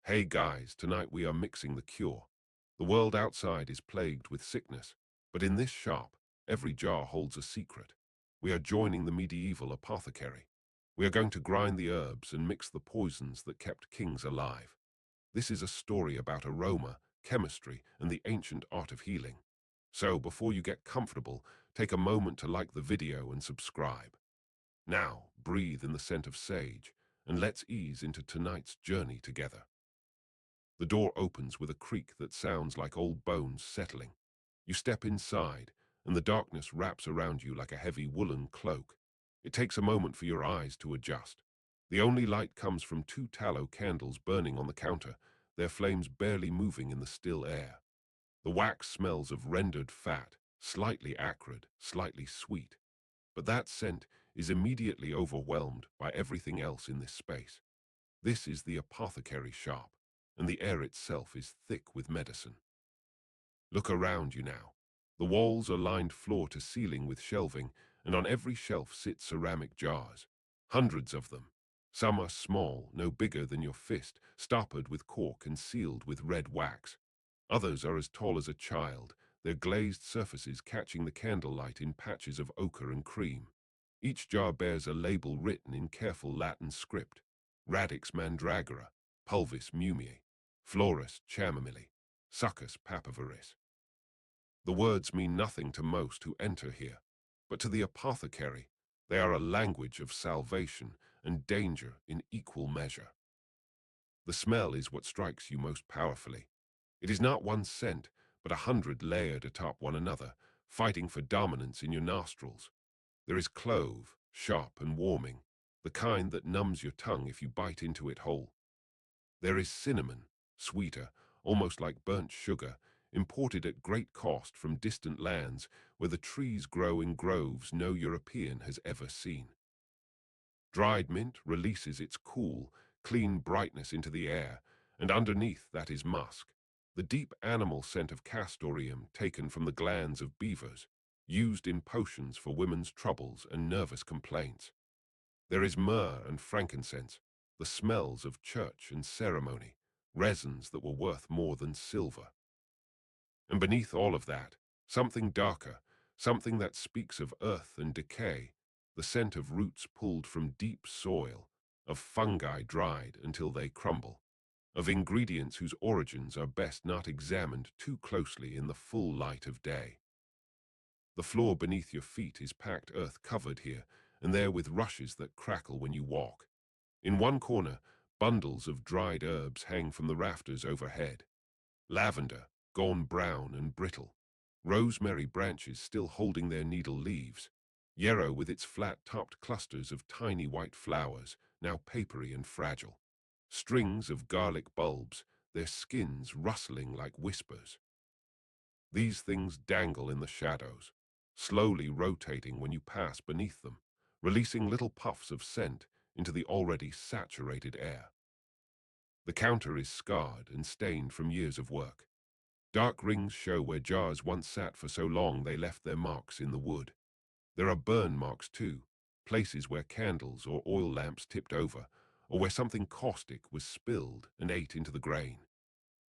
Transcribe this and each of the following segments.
Hey guys, tonight we are mixing the cure. The world outside is plagued with sickness, but in this shop, every jar holds a secret. We are joining the medieval apothecary. We are going to grind the herbs and mix the poisons that kept kings alive. This is a story about aroma, chemistry, and the ancient art of healing. So, before you get comfortable, take a moment to like the video and subscribe. Now, breathe in the scent of sage, and let's ease into tonight's journey together. The door opens with a creak that sounds like old bones settling. You step inside, and the darkness wraps around you like a heavy woolen cloak. It takes a moment for your eyes to adjust. The only light comes from two tallow candles burning on the counter, their flames barely moving in the still air. The wax smells of rendered fat, slightly acrid, slightly sweet. But that scent is immediately overwhelmed by everything else in this space. This is the apothecary shop, and the air itself is thick with medicine. Look around you now. The walls are lined floor to ceiling with shelving, and on every shelf sit ceramic jars. Hundreds of them. Some are small, no bigger than your fist, stoppered with cork and sealed with red wax. Others are as tall as a child, their glazed surfaces catching the candlelight in patches of ochre and cream. Each jar bears a label written in careful Latin script: Radix mandragora, Pulvis mumie, Florus chamomile, Succus papaveris. The words mean nothing to most who enter here, but to the apothecary, they are a language of salvation and danger in equal measure. The smell is what strikes you most powerfully. It is not one scent, but 100 layered atop one another, fighting for dominance in your nostrils. There is clove, sharp and warming, the kind that numbs your tongue if you bite into it whole. There is cinnamon, sweeter, almost like burnt sugar, imported at great cost from distant lands where the trees grow in groves no European has ever seen. Dried mint releases its cool, clean brightness into the air, and underneath that is musk, the deep animal scent of castoreum taken from the glands of beavers, used in potions for women's troubles and nervous complaints. There is myrrh and frankincense, the smells of church and ceremony, resins that were worth more than silver. And beneath all of that, something darker, something that speaks of earth and decay, the scent of roots pulled from deep soil, of fungi dried until they crumble, of ingredients whose origins are best not examined too closely in the full light of day. The floor beneath your feet is packed earth covered here and there with rushes that crackle when you walk. In one corner, bundles of dried herbs hang from the rafters overhead. Lavender, gone brown and brittle. Rosemary branches still holding their needle leaves. Yarrow with its flat-topped clusters of tiny white flowers, now papery and fragile. Strings of garlic bulbs, their skins rustling like whispers. These things dangle in the shadows, slowly rotating when you pass beneath them, releasing little puffs of scent into the already saturated air. The counter is scarred and stained from years of work. Dark rings show where jars once sat for so long they left their marks in the wood. There are burn marks too, places where candles or oil lamps tipped over, or where something caustic was spilled and ate into the grain.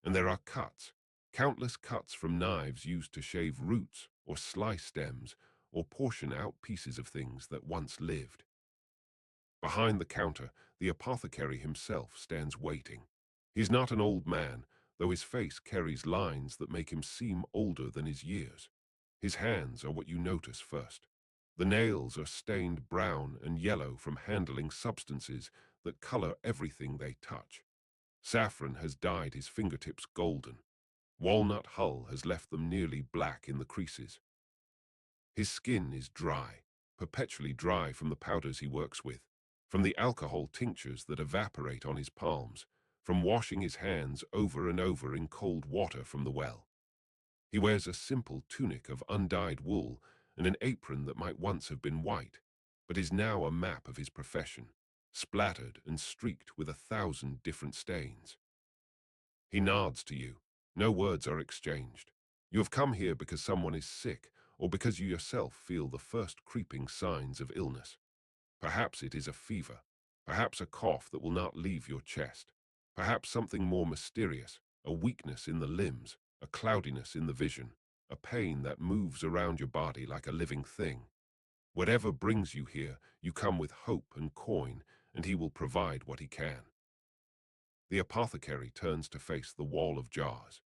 And there are cuts, countless cuts from knives used to shave roots or slice stems or portion out pieces of things that once lived. Behind the counter, the apothecary himself stands waiting. He's not an old man, though his face carries lines that make him seem older than his years. His hands are what you notice first. The nails are stained brown and yellow from handling substances that color everything they touch. Saffron has dyed his fingertips golden. Walnut hull has left them nearly black in the creases. His skin is dry, perpetually dry from the powders he works with, from the alcohol tinctures that evaporate on his palms, from washing his hands over and over in cold water from the well. He wears a simple tunic of undyed wool and an apron that might once have been white, but is now a map of his profession, splattered and streaked with 1,000 different stains. He nods to you. No words are exchanged. You have come here because someone is sick, or because you yourself feel the first creeping signs of illness. Perhaps it is a fever, perhaps a cough that will not leave your chest. Perhaps something more mysterious, a weakness in the limbs, a cloudiness in the vision, a pain that moves around your body like a living thing. Whatever brings you here, you come with hope and coin, and he will provide what he can. The apothecary turns to face the wall of jars.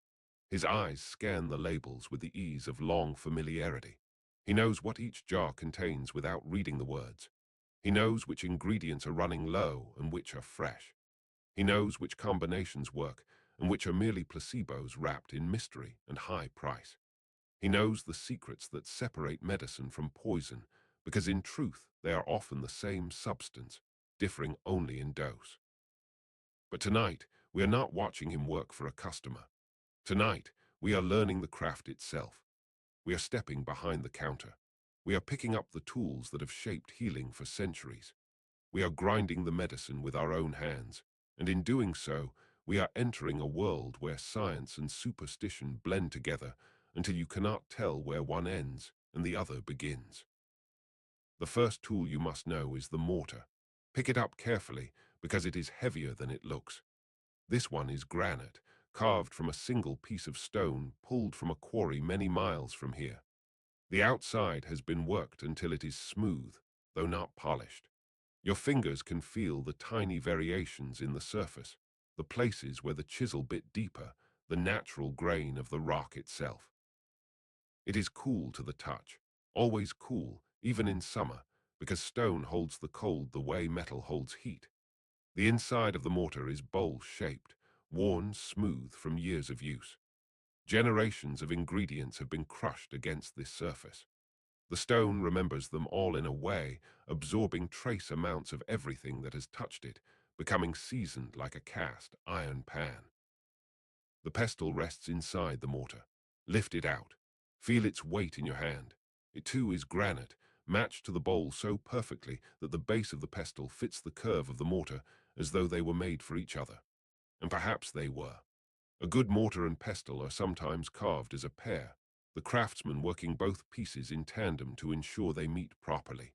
His eyes scan the labels with the ease of long familiarity. He knows what each jar contains without reading the words. He knows which ingredients are running low and which are fresh. He knows which combinations work and which are merely placebos wrapped in mystery and high price. He knows the secrets that separate medicine from poison, because in truth they are often the same substance, differing only in dose. But tonight, we are not watching him work for a customer. Tonight, we are learning the craft itself. We are stepping behind the counter. We are picking up the tools that have shaped healing for centuries. We are grinding the medicine with our own hands, and in doing so, we are entering a world where science and superstition blend together until you cannot tell where one ends and the other begins. The first tool you must know is the mortar. Pick it up carefully because it is heavier than it looks. This one is granite, carved from a single piece of stone pulled from a quarry many miles from here. The outside has been worked until it is smooth, though not polished. Your fingers can feel the tiny variations in the surface, the places where the chisel bit deeper, the natural grain of the rock itself. It is cool to the touch, always cool, even in summer, because stone holds the cold the way metal holds heat. The inside of the mortar is bowl-shaped, worn smooth from years of use. Generations of ingredients have been crushed against this surface. The stone remembers them all in a way, absorbing trace amounts of everything that has touched it, becoming seasoned like a cast iron pan. The pestle rests inside the mortar. Lift it out. Feel its weight in your hand. It too is granite, matched to the bowl so perfectly that the base of the pestle fits the curve of the mortar as though they were made for each other. And perhaps they were. A good mortar and pestle are sometimes carved as a pair, the craftsman working both pieces in tandem to ensure they meet properly.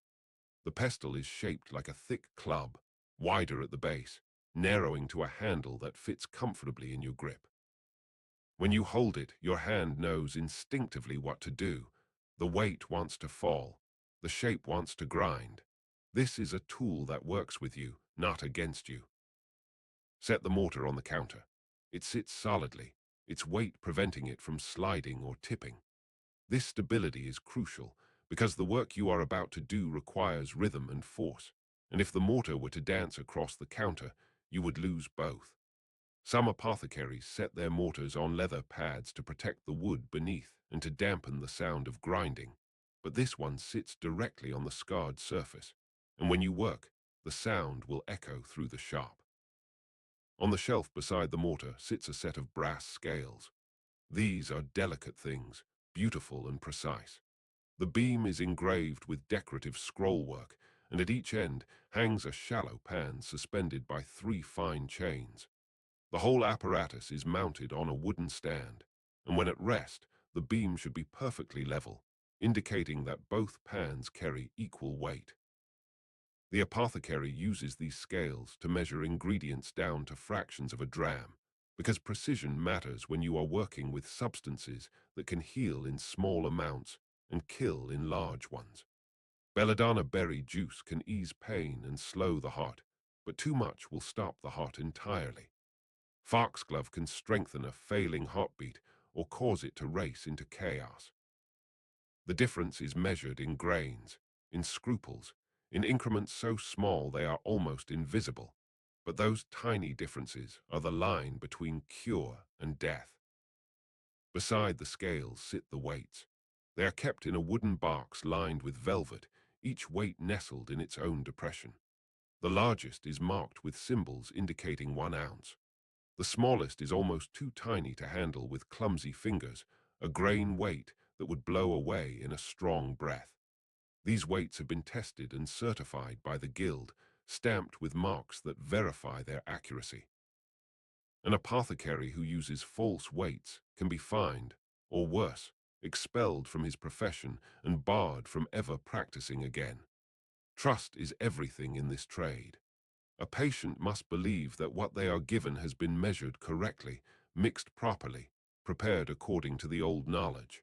The pestle is shaped like a thick club, wider at the base, narrowing to a handle that fits comfortably in your grip. When you hold it, your hand knows instinctively what to do. The weight wants to fall. The shape wants to grind. This is a tool that works with you, not against you. Set the mortar on the counter. It sits solidly, its weight preventing it from sliding or tipping. This stability is crucial because the work you are about to do requires rhythm and force, and if the mortar were to dance across the counter, you would lose both. Some apothecaries set their mortars on leather pads to protect the wood beneath and to dampen the sound of grinding, but this one sits directly on the scarred surface, and when you work, the sound will echo through the shop. On the shelf beside the mortar sits a set of brass scales. These are delicate things, beautiful and precise. The beam is engraved with decorative scrollwork, and at each end hangs a shallow pan suspended by 3 fine chains. The whole apparatus is mounted on a wooden stand, and when at rest, the beam should be perfectly level, indicating that both pans carry equal weight. The apothecary uses these scales to measure ingredients down to fractions of a dram, because precision matters when you are working with substances that can heal in small amounts and kill in large ones. Belladonna berry juice can ease pain and slow the heart, but too much will stop the heart entirely. Foxglove can strengthen a failing heartbeat or cause it to race into chaos. The difference is measured in grains, in scruples, in increments so small they are almost invisible. But those tiny differences are the line between cure and death. Beside the scales sit the weights. They are kept in a wooden box lined with velvet, each weight nestled in its own depression. The largest is marked with symbols indicating 1 ounce. The smallest is almost too tiny to handle with clumsy fingers, a grain weight that would blow away in a strong breath. These weights have been tested and certified by the Guild, stamped with marks that verify their accuracy. An apothecary who uses false weights can be fined, or worse, expelled from his profession and barred from ever practicing again. Trust is everything in this trade. A patient must believe that what they are given has been measured correctly, mixed properly, prepared according to the old knowledge.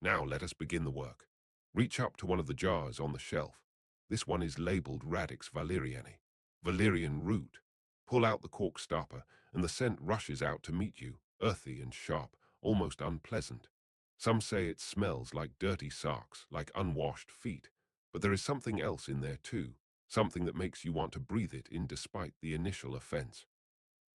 Now let us begin the work. Reach up to one of the jars on the shelf. This one is labeled Radix valeriani, valerian root. Pull out the cork stopper, and the scent rushes out to meet you, earthy and sharp, almost unpleasant. Some say it smells like dirty socks, like unwashed feet, but there is something else in there too, something that makes you want to breathe it in despite the initial offense.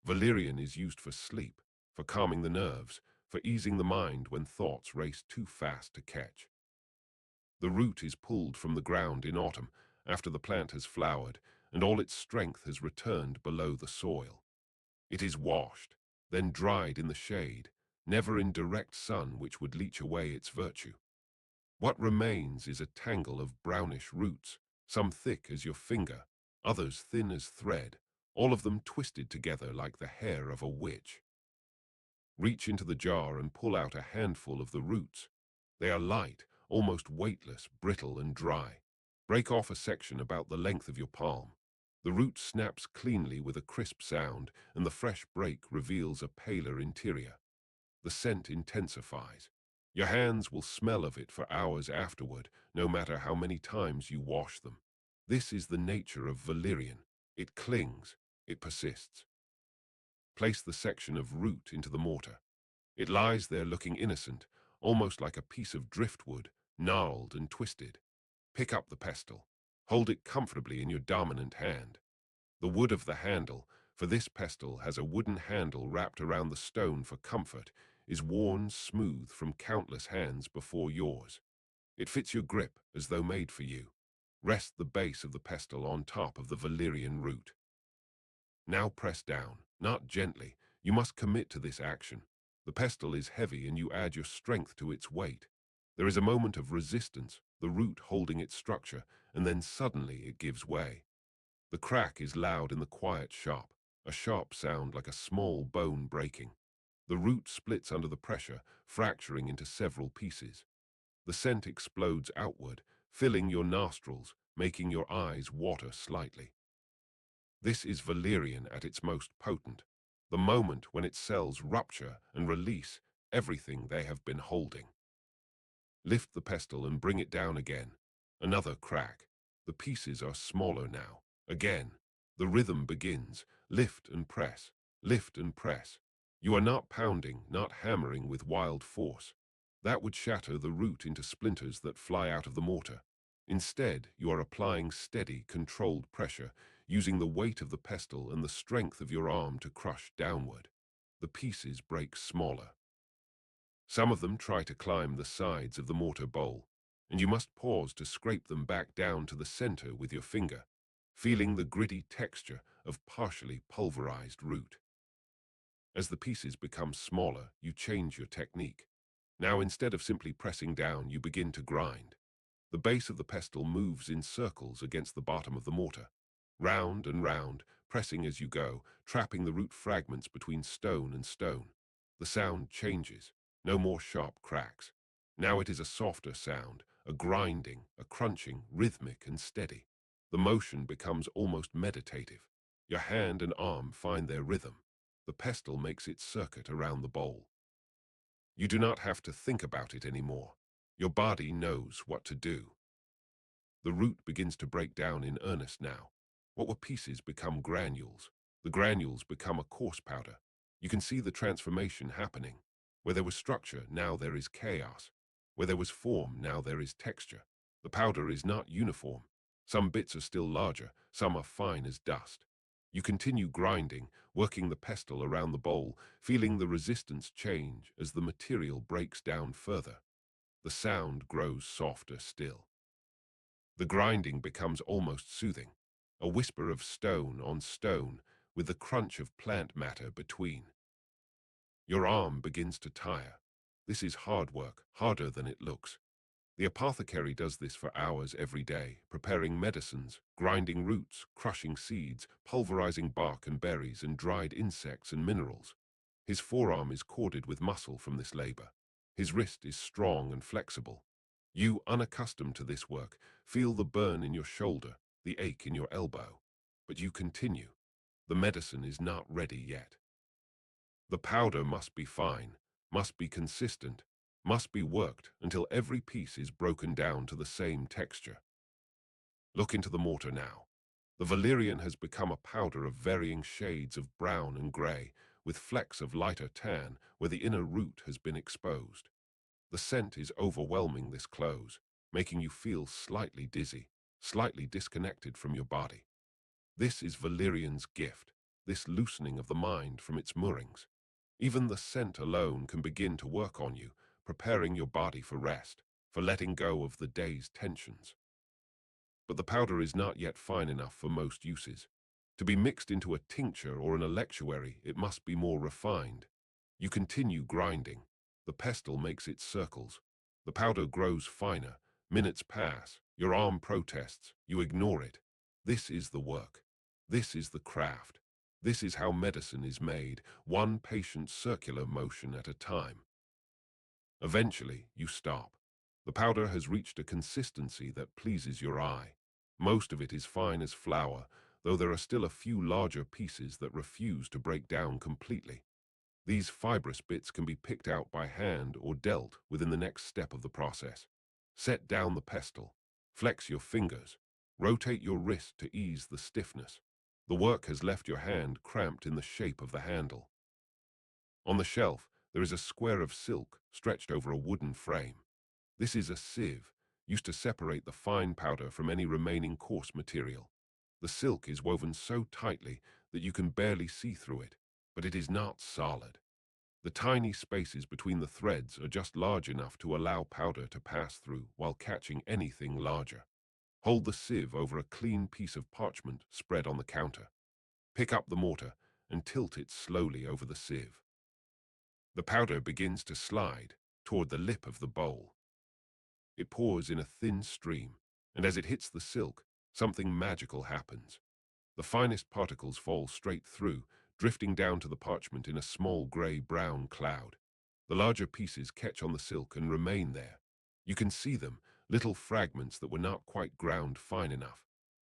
Valerian is used for sleep, for calming the nerves, for easing the mind when thoughts race too fast to catch. The root is pulled from the ground in autumn after the plant has flowered and all its strength has returned below the soil. It is washed, then dried in the shade, never in direct sun which would leach away its virtue. What remains is a tangle of brownish roots, some thick as your finger, others thin as thread, all of them twisted together like the hair of a witch. Reach into the jar and pull out a handful of the roots. They are light, almost weightless, brittle and dry. Break off a section about the length of your palm. The root snaps cleanly with a crisp sound, and the fresh break reveals a paler interior. The scent intensifies. Your hands will smell of it for hours afterward, no matter how many times you wash them. This is the nature of valerian. It clings, it persists. Place the section of root into the mortar. It lies there looking innocent, almost like a piece of driftwood, gnarled and twisted. Pick up the pestle. Hold it comfortably in your dominant hand. The wood of the handle, for this pestle has a wooden handle wrapped around the stone for comfort, is worn smooth from countless hands before yours. It fits your grip as though made for you. Rest the base of the pestle on top of the valerian root. Now press down, not gently. You must commit to this action. The pestle is heavy and you add your strength to its weight. There is a moment of resistance, the root holding its structure, and then suddenly it gives way. The crack is loud in the quiet shop, a sharp sound like a small bone breaking. The root splits under the pressure, fracturing into several pieces. The scent explodes outward, filling your nostrils, making your eyes water slightly. This is valerian at its most potent, the moment when its cells rupture and release everything they have been holding. Lift the pestle and bring it down again. Another crack. The pieces are smaller now. Again. The rhythm begins. Lift and press. Lift and press. You are not pounding, not hammering with wild force. That would shatter the root into splinters that fly out of the mortar. Instead, you are applying steady, controlled pressure, using the weight of the pestle and the strength of your arm to crush downward. The pieces break smaller. Some of them try to climb the sides of the mortar bowl, and you must pause to scrape them back down to the center with your finger, feeling the gritty texture of partially pulverized root. As the pieces become smaller, you change your technique. Now, instead of simply pressing down, you begin to grind. The base of the pestle moves in circles against the bottom of the mortar, round and round, pressing as you go, trapping the root fragments between stone and stone. The sound changes. No more sharp cracks. Now it is a softer sound, a grinding, a crunching, rhythmic and steady. The motion becomes almost meditative. Your hand and arm find their rhythm. The pestle makes its circuit around the bowl. You do not have to think about it anymore. Your body knows what to do. The root begins to break down in earnest now. What were pieces become granules. The granules become a coarse powder. You can see the transformation happening. Where there was structure, now there is chaos. Where there was form, now there is texture. The powder is not uniform. Some bits are still larger, some are fine as dust. You continue grinding, working the pestle around the bowl, feeling the resistance change as the material breaks down further. The sound grows softer still. The grinding becomes almost soothing, a whisper of stone on stone with the crunch of plant matter between. Your arm begins to tire. This is hard work, harder than it looks. The apothecary does this for hours every day, preparing medicines, grinding roots, crushing seeds, pulverizing bark and berries and dried insects and minerals. His forearm is corded with muscle from this labor. His wrist is strong and flexible. You, unaccustomed to this work, feel the burn in your shoulder, the ache in your elbow. but you continue. The medicine is not ready yet. The powder must be fine, must be consistent, must be worked until every piece is broken down to the same texture. Look into the mortar now. The valerian has become a powder of varying shades of brown and grey, with flecks of lighter tan where the inner root has been exposed. The scent is overwhelming this close, making you feel slightly dizzy, slightly disconnected from your body. This is valerian's gift, this loosening of the mind from its moorings. Even the scent alone can begin to work on you, preparing your body for rest, for letting go of the day's tensions. But the powder is not yet fine enough for most uses. To be mixed into a tincture or an electuary, it must be more refined. You continue grinding. The pestle makes its circles. The powder grows finer. Minutes pass. Your arm protests. You ignore it. This is the work. This is the craft. This is how medicine is made, one patient circular motion at a time. Eventually, you stop. The powder has reached a consistency that pleases your eye. Most of it is fine as flour, though there are still a few larger pieces that refuse to break down completely. These fibrous bits can be picked out by hand or dealt within the next step of the process. Set down the pestle. Flex your fingers. Rotate your wrist to ease the stiffness. The work has left your hand cramped in the shape of the handle. On the shelf, there is a square of silk stretched over a wooden frame. This is a sieve, used to separate the fine powder from any remaining coarse material. The silk is woven so tightly that you can barely see through it, but it is not solid. The tiny spaces between the threads are just large enough to allow powder to pass through while catching anything larger. Hold the sieve over a clean piece of parchment spread on the counter. Pick up the mortar and tilt it slowly over the sieve. The powder begins to slide toward the lip of the bowl. It pours in a thin stream, and as it hits the silk, something magical happens. The finest particles fall straight through, drifting down to the parchment in a small grey-brown cloud. The larger pieces catch on the silk and remain there. You can see them, little fragments that were not quite ground fine enough.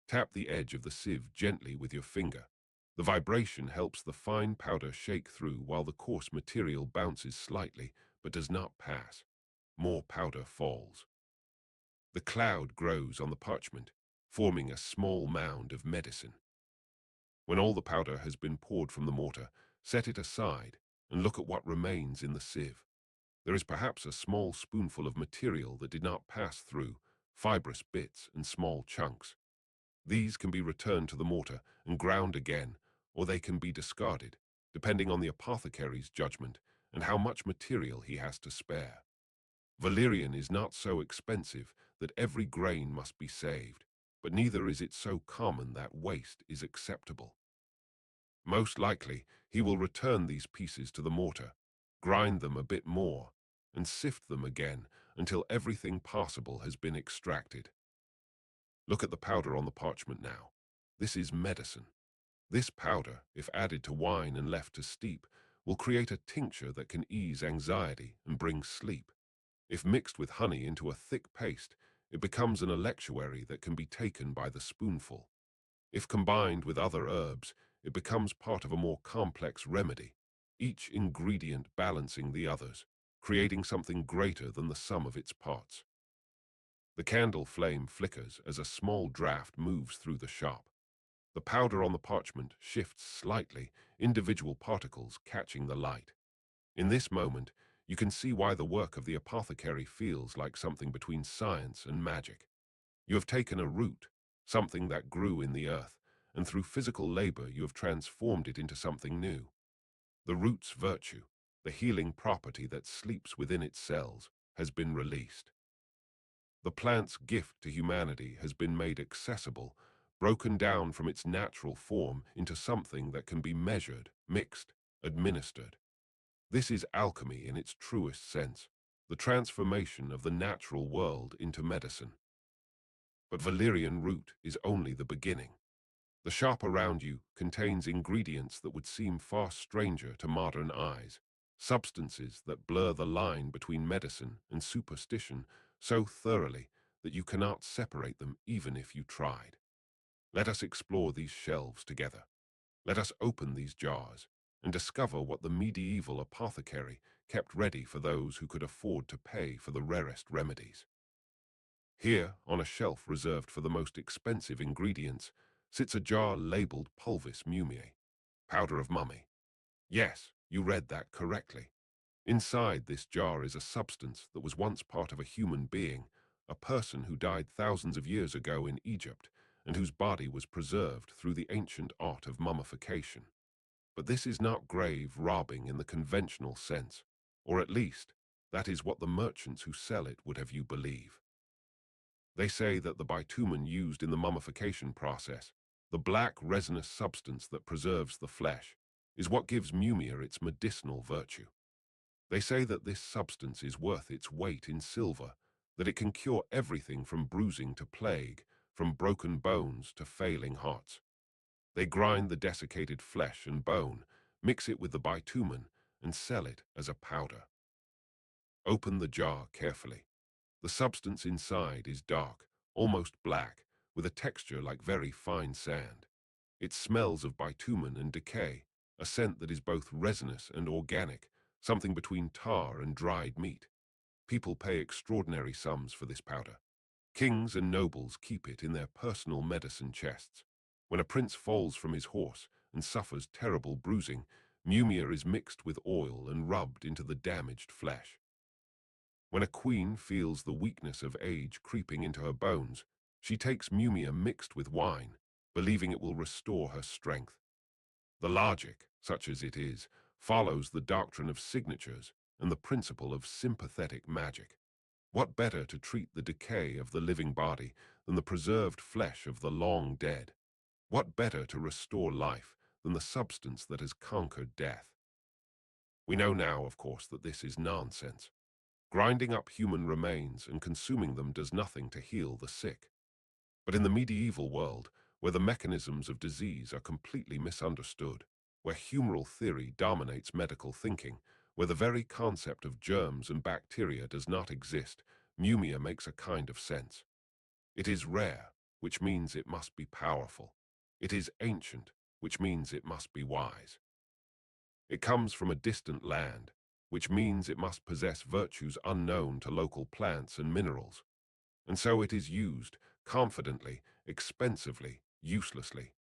Tap the edge of the sieve gently with your finger. The vibration helps the fine powder shake through while the coarse material bounces slightly but does not pass. More powder falls. The cloud grows on the parchment, forming a small mound of medicine. When all the powder has been poured from the mortar, set it aside and look at what remains in the sieve. There is perhaps a small spoonful of material that did not pass through, fibrous bits and small chunks. These can be returned to the mortar and ground again, or they can be discarded, depending on the apothecary's judgment and how much material he has to spare. Valerian is not so expensive that every grain must be saved, but neither is it so common that waste is acceptable. Most likely, he will return these pieces to the mortar, grind them a bit more, and sift them again until everything possible has been extracted. Look at the powder on the parchment now. This is medicine. This powder, if added to wine and left to steep, will create a tincture that can ease anxiety and bring sleep. If mixed with honey into a thick paste, it becomes an electuary that can be taken by the spoonful. If combined with other herbs, it becomes part of a more complex remedy, each ingredient balancing the others, creating something greater than the sum of its parts. The candle flame flickers as a small draft moves through the shop. The powder on the parchment shifts slightly, individual particles catching the light. In this moment, you can see why the work of the apothecary feels like something between science and magic. You have taken a root, something that grew in the earth, and through physical labor you have transformed it into something new. The root's virtue, the healing property that sleeps within its cells, has been released. The plant's gift to humanity has been made accessible, broken down from its natural form into something that can be measured, mixed, administered. This is alchemy in its truest sense, the transformation of the natural world into medicine. But valerian root is only the beginning. The shop around you contains ingredients that would seem far stranger to modern eyes, substances that blur the line between medicine and superstition so thoroughly that you cannot separate them even if you tried. Let us explore these shelves together. Let us open these jars and discover what the medieval apothecary kept ready for those who could afford to pay for the rarest remedies. Here, on a shelf reserved for the most expensive ingredients, sits a jar labeled Pulvis Mumiae, powder of mummy. Yes, you read that correctly. Inside this jar is a substance that was once part of a human being, a person who died thousands of years ago in Egypt and whose body was preserved through the ancient art of mummification. But this is not grave robbing in the conventional sense, or at least, that is what the merchants who sell it would have you believe. They say that the bitumen used in the mummification process, the black resinous substance that preserves the flesh, is what gives mumia its medicinal virtue. They say that this substance is worth its weight in silver, that it can cure everything from bruising to plague, from broken bones to failing hearts. They grind the desiccated flesh and bone, mix it with the bitumen, and sell it as a powder. Open the jar carefully. The substance inside is dark, almost black, with a texture like very fine sand. It smells of bitumen and decay, a scent that is both resinous and organic, something between tar and dried meat. People pay extraordinary sums for this powder. Kings and nobles keep it in their personal medicine chests. When a prince falls from his horse and suffers terrible bruising, mumia is mixed with oil and rubbed into the damaged flesh. When a queen feels the weakness of age creeping into her bones, she takes mumia mixed with wine, believing it will restore her strength. The logic, such as it is, follows the doctrine of signatures and the principle of sympathetic magic. What better to treat the decay of the living body than the preserved flesh of the long dead? What better to restore life than the substance that has conquered death? We know now, of course, that this is nonsense. Grinding up human remains and consuming them does nothing to heal the sick. But in the medieval world, where the mechanisms of disease are completely misunderstood, where humoral theory dominates medical thinking, where the very concept of germs and bacteria does not exist, mumia makes a kind of sense. It is rare, which means it must be powerful. It is ancient, which means it must be wise. It comes from a distant land, which means it must possess virtues unknown to local plants and minerals. And so it is used, confidently, expensively, uselessly.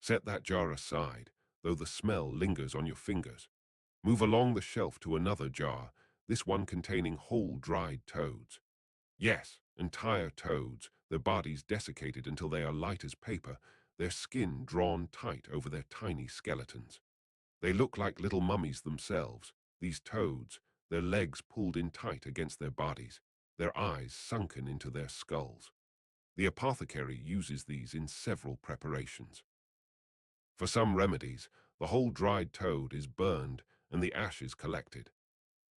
Set that jar aside, though the smell lingers on your fingers. Move along the shelf to another jar, this one containing whole dried toads. Yes, entire toads, their bodies desiccated until they are light as paper, their skin drawn tight over their tiny skeletons. They look like little mummies themselves, these toads, their legs pulled in tight against their bodies, their eyes sunken into their skulls. The apothecary uses these in several preparations. For some remedies, the whole dried toad is burned and the ashes collected.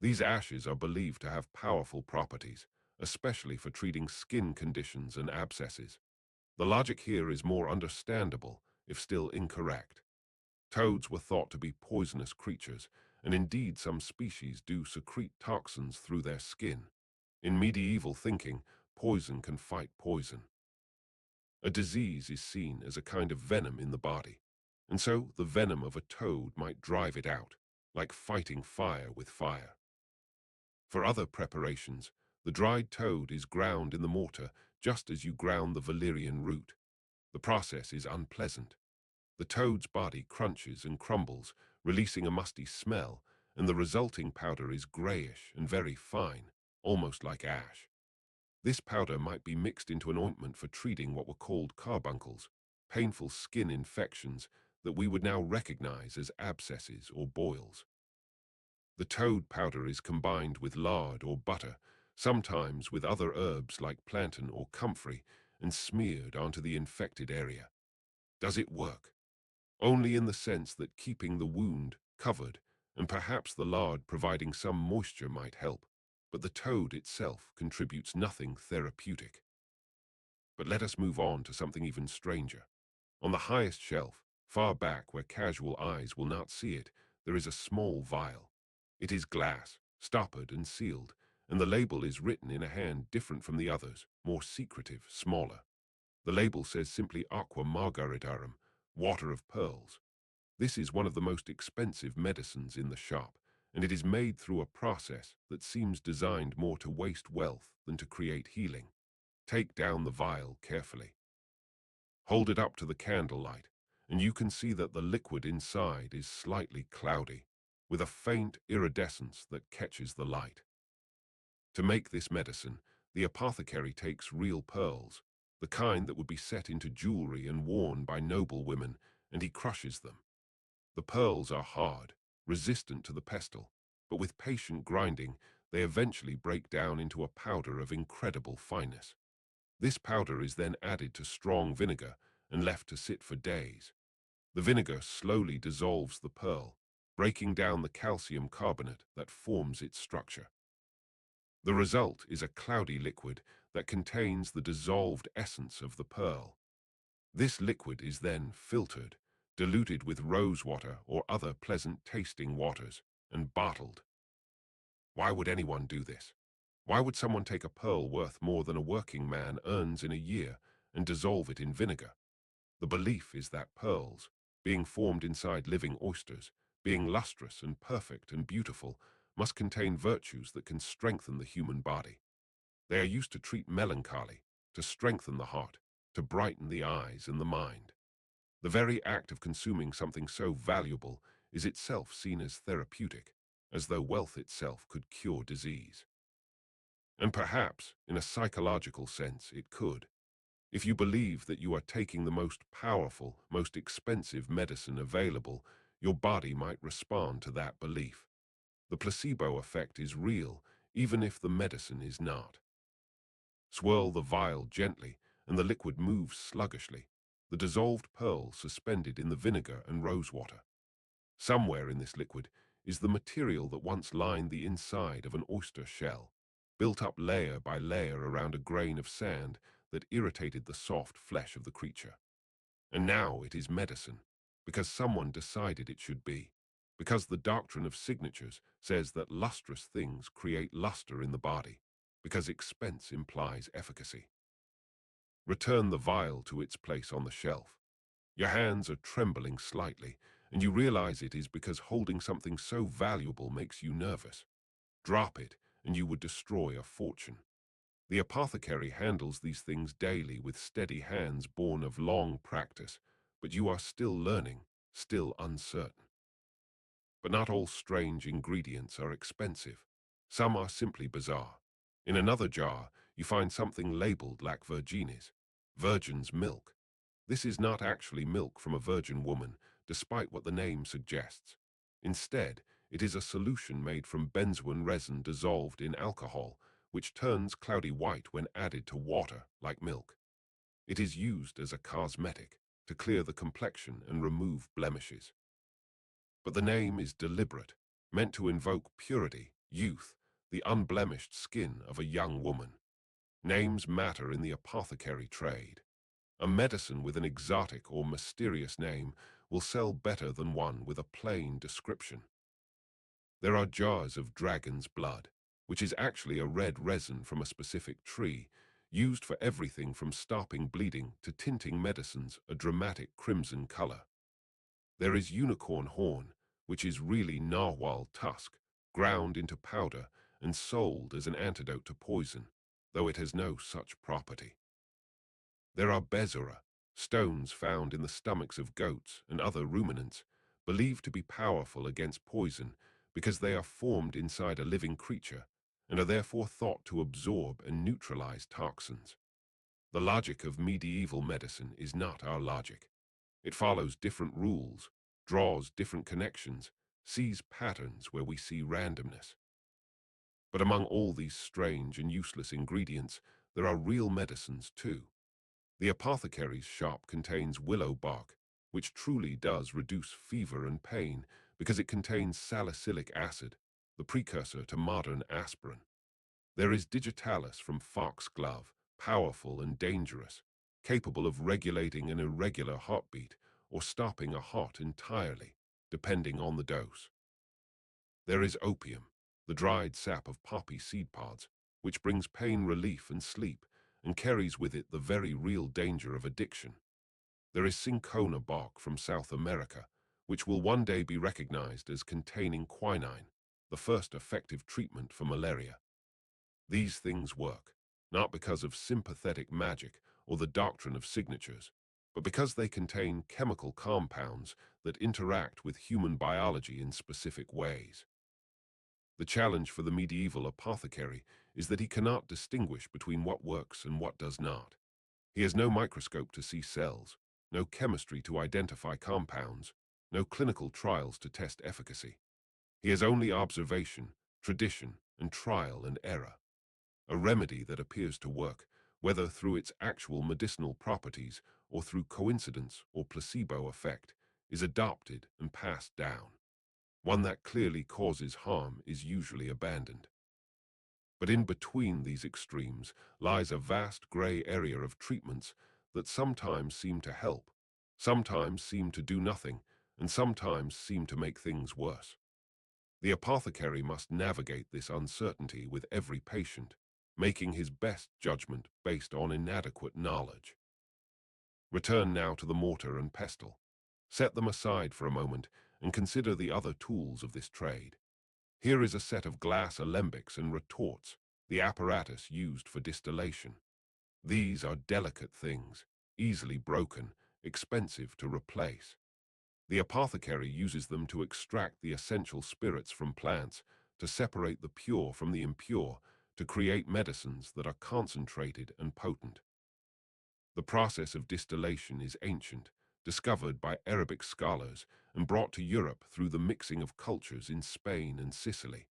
These ashes are believed to have powerful properties, especially for treating skin conditions and abscesses. The logic here is more understandable, if still incorrect. Toads were thought to be poisonous creatures, and indeed some species do secrete toxins through their skin. In medieval thinking, poison can fight poison. A disease is seen as a kind of venom in the body, and so the venom of a toad might drive it out, like fighting fire with fire. For other preparations, the dried toad is ground in the mortar just as you ground the valerian root. The process is unpleasant. The toad's body crunches and crumbles, releasing a musty smell, and the resulting powder is grayish and very fine, almost like ash. This powder might be mixed into an ointment for treating what were called carbuncles, painful skin infections that we would now recognize as abscesses or boils. The toad powder is combined with lard or butter, sometimes with other herbs like plantain or comfrey, and smeared onto the infected area. Does it work? Only in the sense that keeping the wound covered and perhaps the lard providing some moisture might help, but the toad itself contributes nothing therapeutic. But let us move on to something even stranger. On the highest shelf, far back where casual eyes will not see it, there is a small vial. It is glass, stoppered and sealed, and the label is written in a hand different from the others, more secretive, smaller. The label says simply aqua margaritarum, water of pearls. This is one of the most expensive medicines in the shop, and it is made through a process that seems designed more to waste wealth than to create healing. Take down the vial carefully. Hold it up to the candlelight, and you can see that the liquid inside is slightly cloudy, with a faint iridescence that catches the light. To make this medicine, the apothecary takes real pearls, the kind that would be set into jewelry and worn by noble women, and he crushes them. The pearls are hard, resistant to the pestle, but with patient grinding, they eventually break down into a powder of incredible fineness. This powder is then added to strong vinegar and left to sit for days. The vinegar slowly dissolves the pearl, breaking down the calcium carbonate that forms its structure. The result is a cloudy liquid that contains the dissolved essence of the pearl. This liquid is then filtered, diluted with rose water or other pleasant-tasting waters, and bottled. Why would anyone do this? Why would someone take a pearl worth more than a working man earns in a year and dissolve it in vinegar? The belief is that pearls, being formed inside living oysters, being lustrous and perfect and beautiful, must contain virtues that can strengthen the human body. They are used to treat melancholy, to strengthen the heart, to brighten the eyes and the mind. The very act of consuming something so valuable is itself seen as therapeutic, as though wealth itself could cure disease. And perhaps, in a psychological sense, it could. If you believe that you are taking the most powerful, most expensive medicine available, your body might respond to that belief. The placebo effect is real, even if the medicine is not. Swirl the vial gently, and the liquid moves sluggishly, the dissolved pearl suspended in the vinegar and rosewater. Somewhere in this liquid is the material that once lined the inside of an oyster shell, built up layer by layer around a grain of sand that irritated the soft flesh of the creature. And now it is medicine, because someone decided it should be, because the doctrine of signatures says that lustrous things create luster in the body, because expense implies efficacy. Return the vial to its place on the shelf. Your hands are trembling slightly, and you realize it is because holding something so valuable makes you nervous. Drop it, and you would destroy a fortune. The apothecary handles these things daily with steady hands born of long practice, but you are still learning, still uncertain. But not all strange ingredients are expensive. Some are simply bizarre. In another jar, you find something labeled lac virginis, virgin's milk. This is not actually milk from a virgin woman, despite what the name suggests. Instead, it is a solution made from benzoin resin dissolved in alcohol, which turns cloudy white when added to water, like milk. It is used as a cosmetic, to clear the complexion and remove blemishes. But the name is deliberate, meant to invoke purity, youth, the unblemished skin of a young woman. Names matter in the apothecary trade. A medicine with an exotic or mysterious name will sell better than one with a plain description. There are jars of dragon's blood, which is actually a red resin from a specific tree, used for everything from stopping bleeding to tinting medicines a dramatic crimson color. There is unicorn horn, which is really narwhal tusk, ground into powder and sold as an antidote to poison, though it has no such property. There are bezura, stones found in the stomachs of goats and other ruminants, believed to be powerful against poison because they are formed inside a living creature and are therefore thought to absorb and neutralize toxins. The logic of medieval medicine is not our logic. It follows different rules, draws different connections, sees patterns where we see randomness. But among all these strange and useless ingredients, there are real medicines too. The apothecary's shop contains willow bark, which truly does reduce fever and pain because it contains salicylic acid, the precursor to modern aspirin. There is digitalis from foxglove, powerful and dangerous, capable of regulating an irregular heartbeat or stopping a heart entirely, depending on the dose. There is opium, the dried sap of poppy seed pods, which brings pain relief and sleep, and carries with it the very real danger of addiction. There is cinchona bark from South America, which will one day be recognized as containing quinine, the first effective treatment for malaria. These things work, not because of sympathetic magic or the doctrine of signatures, but because they contain chemical compounds that interact with human biology in specific ways. The challenge for the medieval apothecary is that he cannot distinguish between what works and what does not. He has no microscope to see cells, no chemistry to identify compounds, no clinical trials to test efficacy. He has only observation, tradition, and trial and error. A remedy that appears to work, whether through its actual medicinal properties or through coincidence or placebo effect, is adopted and passed down. One that clearly causes harm is usually abandoned. But in between these extremes lies a vast gray area of treatments that sometimes seem to help, sometimes seem to do nothing, and sometimes seem to make things worse. The apothecary must navigate this uncertainty with every patient, making his best judgment based on inadequate knowledge. Return now to the mortar and pestle. Set them aside for a moment and consider the other tools of this trade. Here is a set of glass alembics and retorts, the apparatus used for distillation. These are delicate things, easily broken, expensive to replace. The apothecary uses them to extract the essential spirits from plants, to separate the pure from the impure, to create medicines that are concentrated and potent. The process of distillation is ancient, discovered by Arabic scholars and brought to Europe through the mixing of cultures in Spain and Sicily.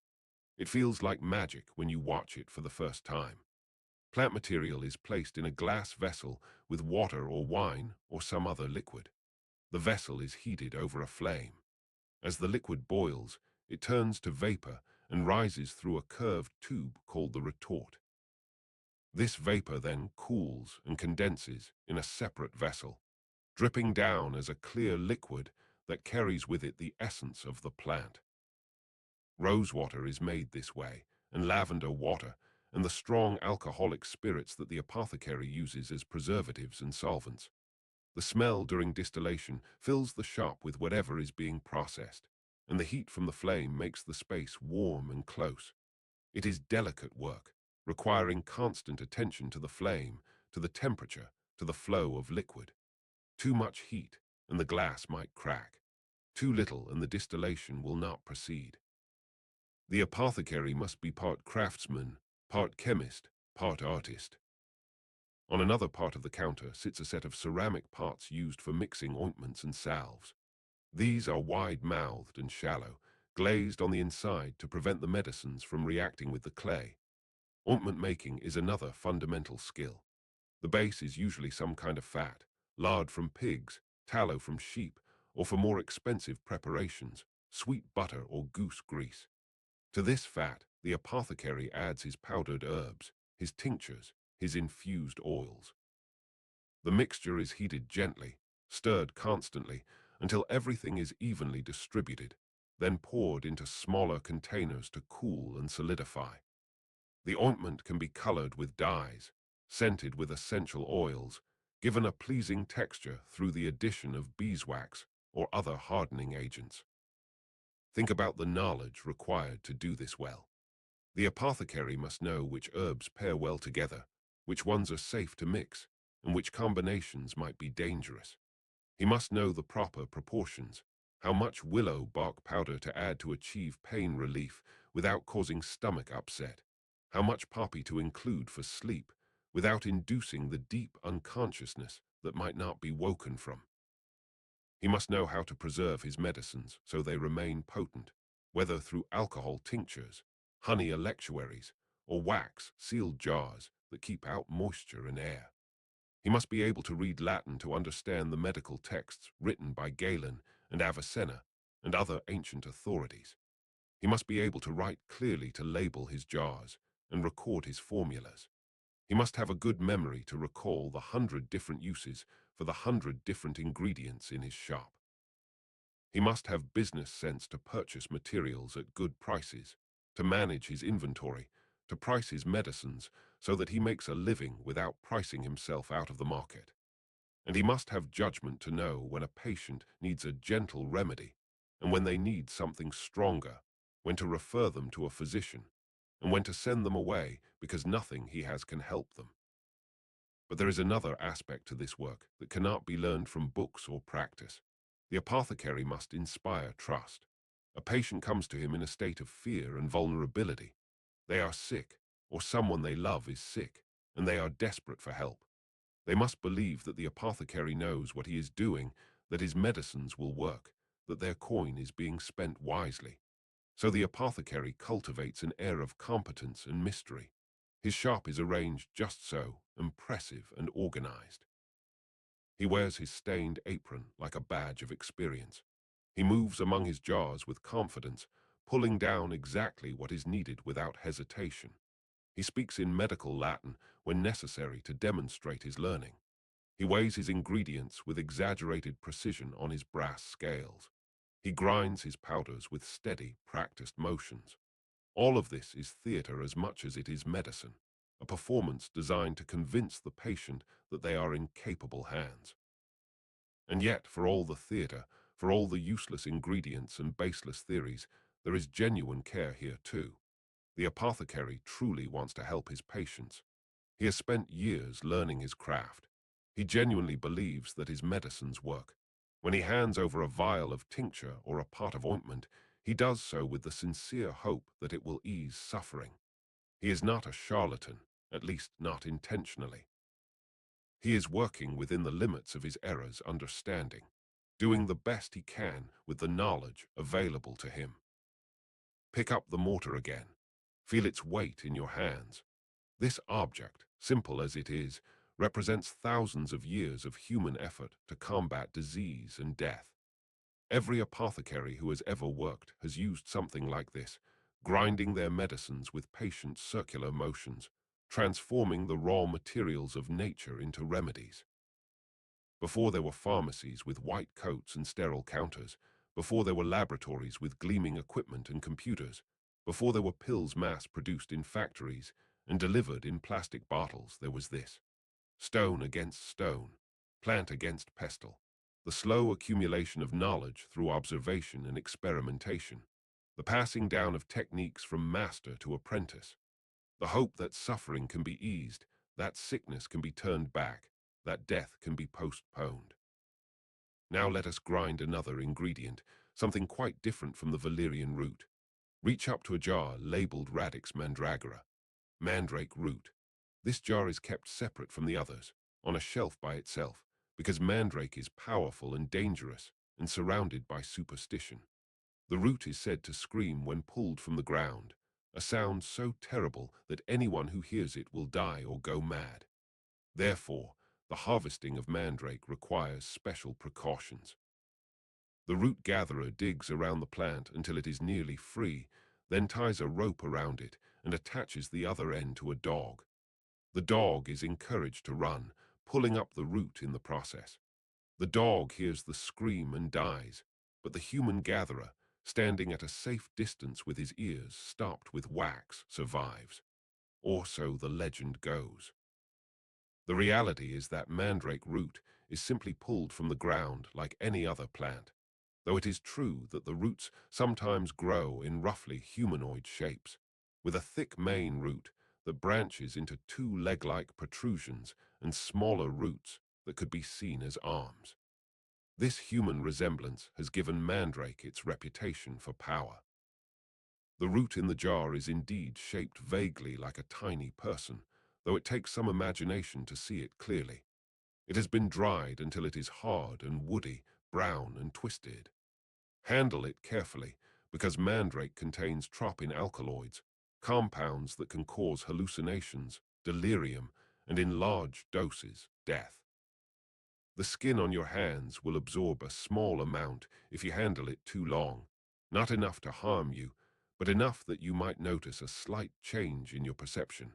It feels like magic when you watch it for the first time. Plant material is placed in a glass vessel with water or wine or some other liquid. The vessel is heated over a flame. As the liquid boils, it turns to vapor and rises through a curved tube called the retort. This vapor then cools and condenses in a separate vessel, dripping down as a clear liquid that carries with it the essence of the plant. Rosewater is made this way, and lavender water, and the strong alcoholic spirits that the apothecary uses as preservatives and solvents. The smell during distillation fills the shop with whatever is being processed, and the heat from the flame makes the space warm and close. It is delicate work, requiring constant attention to the flame, to the temperature, to the flow of liquid. Too much heat, and the glass might crack. Too little, and the distillation will not proceed. The apothecary must be part craftsman, part chemist, part artist. On another part of the counter sits a set of ceramic pots used for mixing ointments and salves. These are wide-mouthed and shallow, glazed on the inside to prevent the medicines from reacting with the clay. Ointment making is another fundamental skill. The base is usually some kind of fat, lard from pigs, tallow from sheep, or for more expensive preparations, sweet butter or goose grease. To this fat, the apothecary adds his powdered herbs, his tinctures, his infused oils. The mixture is heated gently, stirred constantly, until everything is evenly distributed, then poured into smaller containers to cool and solidify. The ointment can be colored with dyes, scented with essential oils, given a pleasing texture through the addition of beeswax or other hardening agents. Think about the knowledge required to do this well. The apothecary must know which herbs pair well together, which ones are safe to mix, and which combinations might be dangerous. He must know the proper proportions, how much willow bark powder to add to achieve pain relief without causing stomach upset, how much poppy to include for sleep without inducing the deep unconsciousness that might not be woken from. He must know how to preserve his medicines so they remain potent, whether through alcohol tinctures, honey electuaries, or wax sealed jars that keep out moisture and air. He must be able to read Latin to understand the medical texts written by Galen and Avicenna and other ancient authorities. He must be able to write clearly to label his jars and record his formulas. He must have a good memory to recall the 100 different uses for the 100 different ingredients in his shop. He must have business sense to purchase materials at good prices, to manage his inventory, to price his medicines so that he makes a living without pricing himself out of the market. And he must have judgment to know when a patient needs a gentle remedy and when they need something stronger, when to refer them to a physician, and when to send them away because nothing he has can help them. But there is another aspect to this work that cannot be learned from books or practice. The apothecary must inspire trust. A patient comes to him in a state of fear and vulnerability. They are sick, or someone they love is sick, and they are desperate for help. They must believe that the apothecary knows what he is doing, that his medicines will work, that their coin is being spent wisely. So the apothecary cultivates an air of competence and mystery. His shop is arranged just so, impressive and organized. He wears his stained apron like a badge of experience. He moves among his jars with confidence, pulling down exactly what is needed without hesitation. He speaks in medical Latin when necessary to demonstrate his learning. He weighs his ingredients with exaggerated precision on his brass scales. He grinds his powders with steady, practiced motions. All of this is theater as much as it is medicine, a performance designed to convince the patient that they are in capable hands. And yet, for all the theater, for all the useless ingredients and baseless theories, there is genuine care here too. The apothecary truly wants to help his patients. He has spent years learning his craft. He genuinely believes that his medicines work. When he hands over a vial of tincture or a pot of ointment, he does so with the sincere hope that it will ease suffering. He is not a charlatan, at least not intentionally. He is working within the limits of his error's understanding, doing the best he can with the knowledge available to him. Pick up the mortar again. Feel its weight in your hands. This object, simple as it is, represents thousands of years of human effort to combat disease and death. Every apothecary who has ever worked has used something like this, grinding their medicines with patient circular motions, transforming the raw materials of nature into remedies. Before there were pharmacies with white coats and sterile counters, before there were laboratories with gleaming equipment and computers, before there were pills mass-produced in factories and delivered in plastic bottles, there was this. Stone against stone, plant against pestle, the slow accumulation of knowledge through observation and experimentation, the passing down of techniques from master to apprentice, the hope that suffering can be eased, that sickness can be turned back, that death can be postponed. Now let us grind another ingredient, something quite different from the valerian root. Reach up to a jar labeled Radix mandragora, mandrake root. This jar is kept separate from the others, on a shelf by itself, because mandrake is powerful and dangerous and surrounded by superstition. The root is said to scream when pulled from the ground, a sound so terrible that anyone who hears it will die or go mad. Therefore, the harvesting of mandrake requires special precautions. The root gatherer digs around the plant until it is nearly free, then ties a rope around it and attaches the other end to a dog. The dog is encouraged to run, pulling up the root in the process. The dog hears the scream and dies, but the human gatherer, standing at a safe distance with his ears stopped with wax, survives. Or so the legend goes. The reality is that mandrake root is simply pulled from the ground like any other plant, though it is true that the roots sometimes grow in roughly humanoid shapes, with a thick main root that branches into two leg-like protrusions and smaller roots that could be seen as arms. This human resemblance has given mandrake its reputation for power. The root in the jar is indeed shaped vaguely like a tiny person, though it takes some imagination to see it clearly. It has been dried until it is hard and woody, brown and twisted. Handle it carefully, because mandrake contains tropin alkaloids, compounds that can cause hallucinations, delirium, and in large doses, death. The skin on your hands will absorb a small amount if you handle it too long, not enough to harm you, but enough that you might notice a slight change in your perception,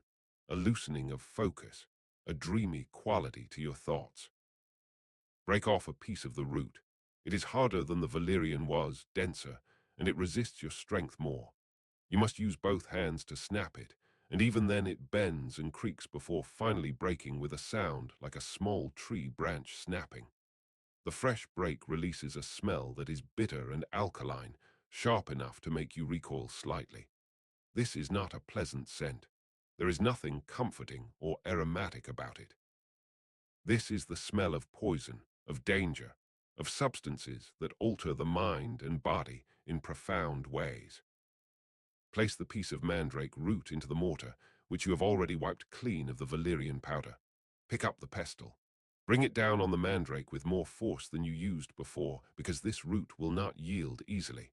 a loosening of focus, a dreamy quality to your thoughts. Break off a piece of the root. It is harder than the valerian was, denser, and it resists your strength more. You must use both hands to snap it, and even then it bends and creaks before finally breaking with a sound like a small tree branch snapping. The fresh break releases a smell that is bitter and alkaline, sharp enough to make you recoil slightly. This is not a pleasant scent. There is nothing comforting or aromatic about it. This is the smell of poison, of danger, of substances that alter the mind and body in profound ways. Place the piece of mandrake root into the mortar, which you have already wiped clean of the valerian powder. Pick up the pestle. Bring it down on the mandrake with more force than you used before, because this root will not yield easily.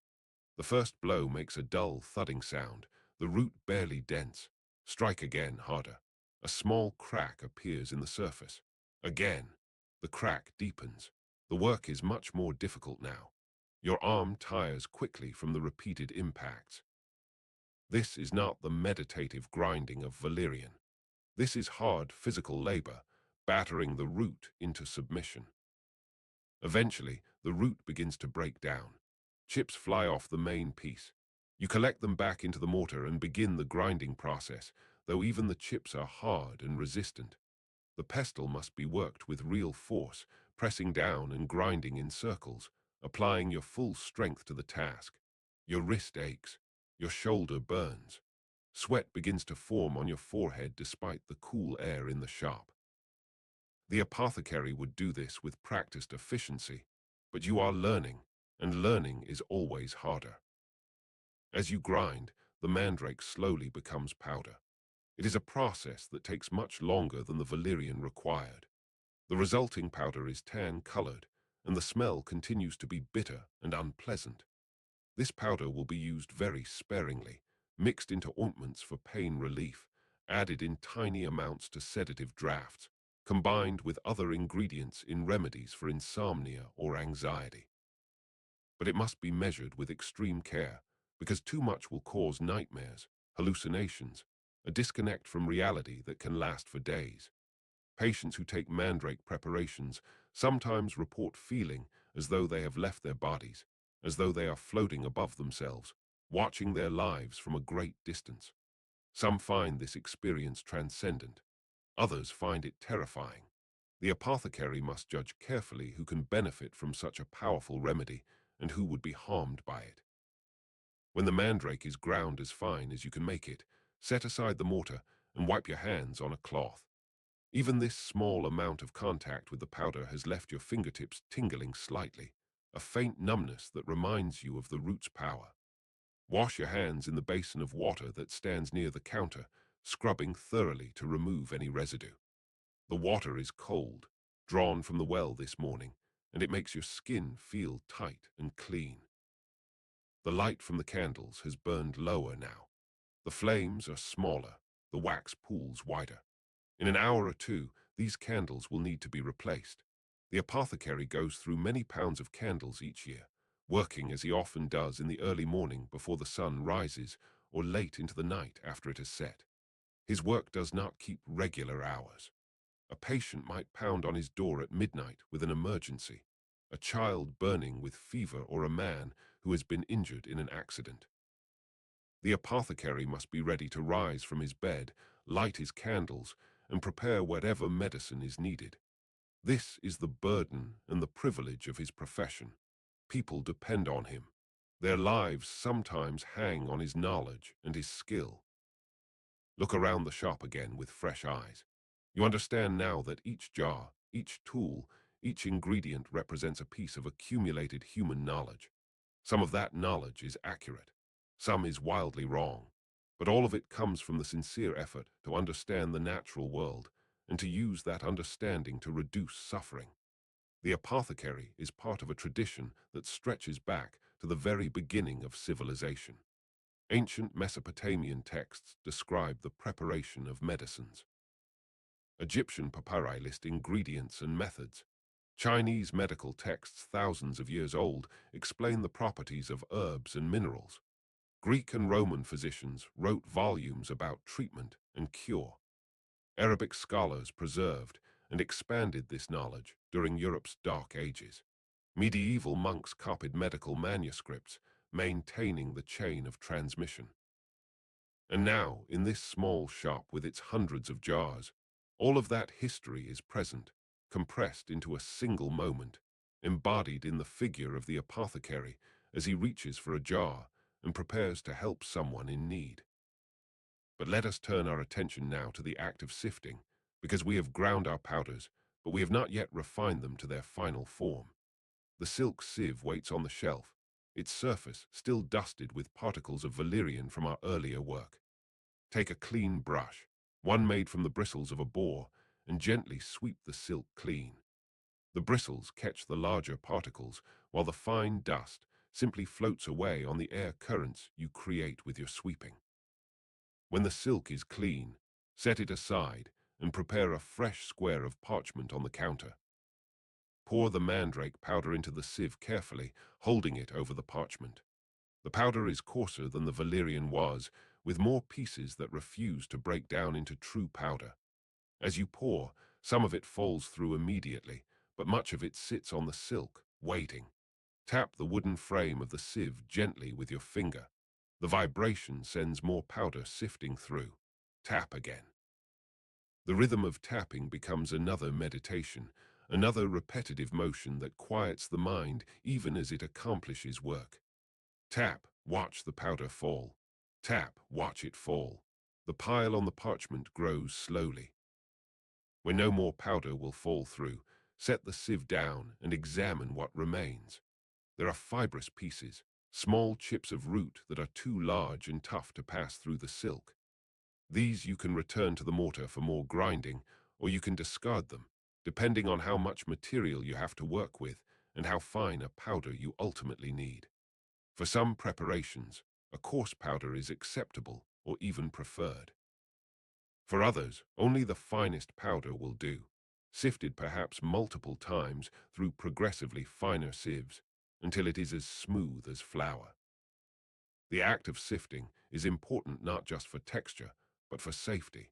The first blow makes a dull, thudding sound, the root barely dents. Strike again, harder. A small crack appears in the surface. Again, the crack deepens. The work is much more difficult now. Your arm tires quickly from the repeated impacts. This is not the meditative grinding of valerian. This is hard physical labor, battering the root into submission. Eventually, the root begins to break down. Chips fly off the main piece. You collect them back into the mortar and begin the grinding process, though even the chips are hard and resistant. The pestle must be worked with real force, pressing down and grinding in circles, applying your full strength to the task. Your wrist aches. Your shoulder burns. Sweat begins to form on your forehead despite the cool air in the shop. The apothecary would do this with practiced efficiency, but you are learning, and learning is always harder. As you grind, the mandrake slowly becomes powder. It is a process that takes much longer than the valerian required. The resulting powder is tan-colored, and the smell continues to be bitter and unpleasant. This powder will be used very sparingly, mixed into ointments for pain relief, added in tiny amounts to sedative drafts, combined with other ingredients in remedies for insomnia or anxiety. But it must be measured with extreme care, because too much will cause nightmares, hallucinations, a disconnect from reality that can last for days. Patients who take mandrake preparations sometimes report feeling as though they have left their bodies, as though they are floating above themselves, watching their lives from a great distance. Some find this experience transcendent. Others find it terrifying. The apothecary must judge carefully who can benefit from such a powerful remedy and who would be harmed by it. When the mandrake is ground as fine as you can make it, set aside the mortar and wipe your hands on a cloth. Even this small amount of contact with the powder has left your fingertips tingling slightly, a faint numbness that reminds you of the root's power. Wash your hands in the basin of water that stands near the counter, scrubbing thoroughly to remove any residue. The water is cold, drawn from the well this morning, and it makes your skin feel tight and clean. The light from the candles has burned lower now. The flames are smaller, the wax pools wider. In an hour or two, these candles will need to be replaced. The apothecary goes through many pounds of candles each year, working as he often does in the early morning before the sun rises or late into the night after it has set. His work does not keep regular hours. A patient might pound on his door at midnight with an emergency, a child burning with fever or a man who has been injured in an accident. The apothecary must be ready to rise from his bed, light his candles, and prepare whatever medicine is needed. This is the burden and the privilege of his profession. People depend on him. Their lives sometimes hang on his knowledge and his skill. Look around the shop again with fresh eyes. You understand now that each jar, each tool, each ingredient represents a piece of accumulated human knowledge. Some of that knowledge is accurate. Some is wildly wrong. But all of it comes from the sincere effort to understand the natural world and to use that understanding to reduce suffering. The apothecary is part of a tradition that stretches back to the very beginning of civilization. Ancient Mesopotamian texts describe the preparation of medicines. Egyptian papyri list ingredients and methods. Chinese medical texts thousands of years old explain the properties of herbs and minerals. Greek and Roman physicians wrote volumes about treatment and cure. Arabic scholars preserved and expanded this knowledge during Europe's Dark Ages. Medieval monks copied medical manuscripts, maintaining the chain of transmission. And now, in this small shop with its hundreds of jars, all of that history is present, compressed into a single moment, embodied in the figure of the apothecary as he reaches for a jar and prepares to help someone in need. But let us turn our attention now to the act of sifting, because we have ground our powders, but we have not yet refined them to their final form. The silk sieve waits on the shelf, its surface still dusted with particles of valerian from our earlier work. Take a clean brush, one made from the bristles of a boar, and gently sweep the silk clean. The bristles catch the larger particles, while the fine dust simply floats away on the air currents you create with your sweeping. When the silk is clean, set it aside and prepare a fresh square of parchment on the counter. Pour the mandrake powder into the sieve carefully, holding it over the parchment. The powder is coarser than the valerian was, with more pieces that refuse to break down into true powder. As you pour, some of it falls through immediately, but much of it sits on the silk, waiting. Tap the wooden frame of the sieve gently with your finger. The vibration sends more powder sifting through. Tap again. The rhythm of tapping becomes another meditation, another repetitive motion that quiets the mind even as it accomplishes work. Tap, watch the powder fall. Tap, watch it fall. The pile on the parchment grows slowly. When no more powder will fall through, set the sieve down and examine what remains. There are fibrous pieces, small chips of root that are too large and tough to pass through the silk. These you can return to the mortar for more grinding, or you can discard them, depending on how much material you have to work with and how fine a powder you ultimately need. For some preparations, a coarse powder is acceptable or even preferred. For others, only the finest powder will do, sifted perhaps multiple times through progressively finer sieves until it is as smooth as flour. The act of sifting is important not just for texture, but for safety.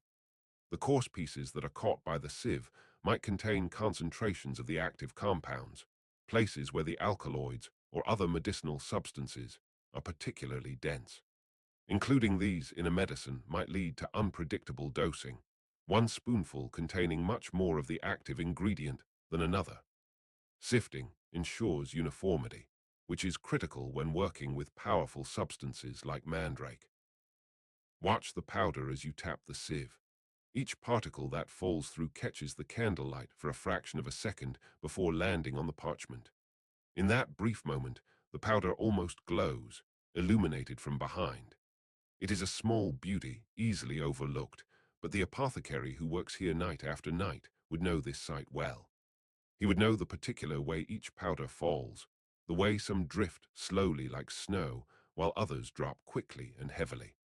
The coarse pieces that are caught by the sieve might contain concentrations of the active compounds, places where the alkaloids or other medicinal substances are particularly dense. Including these in a medicine might lead to unpredictable dosing, one spoonful containing much more of the active ingredient than another. Sifting ensures uniformity, which is critical when working with powerful substances like mandrake. Watch the powder as you tap the sieve. Each particle that falls through catches the candlelight for a fraction of a second before landing on the parchment. In that brief moment, the powder almost glows, illuminated from behind. It is a small beauty, easily overlooked, but the apothecary who works here night after night would know this sight well. He would know the particular way each powder falls, the way some drift slowly like snow, while others drop quickly and heavily.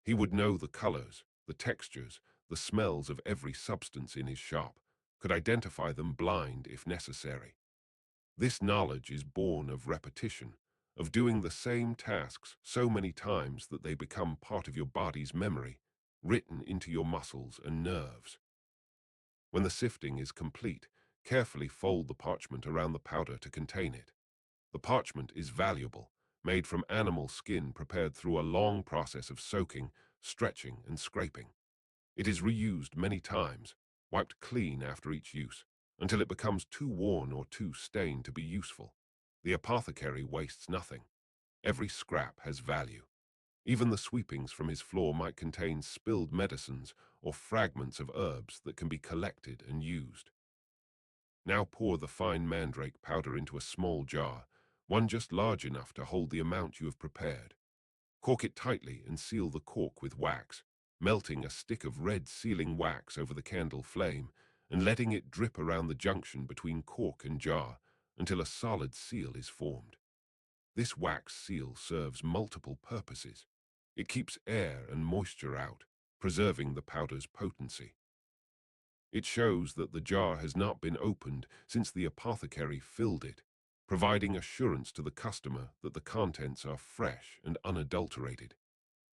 He would know the colors, the textures, the smells of every substance in his shop, could identify them blind if necessary. This knowledge is born of repetition, of doing the same tasks so many times that they become part of your body's memory, written into your muscles and nerves. When the sifting is complete, carefully fold the parchment around the powder to contain it. The parchment is valuable, made from animal skin prepared through a long process of soaking, stretching, and scraping. It is reused many times, wiped clean after each use, until it becomes too worn or too stained to be useful. The apothecary wastes nothing. Every scrap has value. Even the sweepings from his floor might contain spilled medicines or fragments of herbs that can be collected and used. Now pour the fine mandrake powder into a small jar, one just large enough to hold the amount you have prepared. Cork it tightly and seal the cork with wax, melting a stick of red sealing wax over the candle flame and letting it drip around the junction between cork and jar until a solid seal is formed. This wax seal serves multiple purposes. It keeps air and moisture out, preserving the powder's potency. It shows that the jar has not been opened since the apothecary filled it, providing assurance to the customer that the contents are fresh and unadulterated.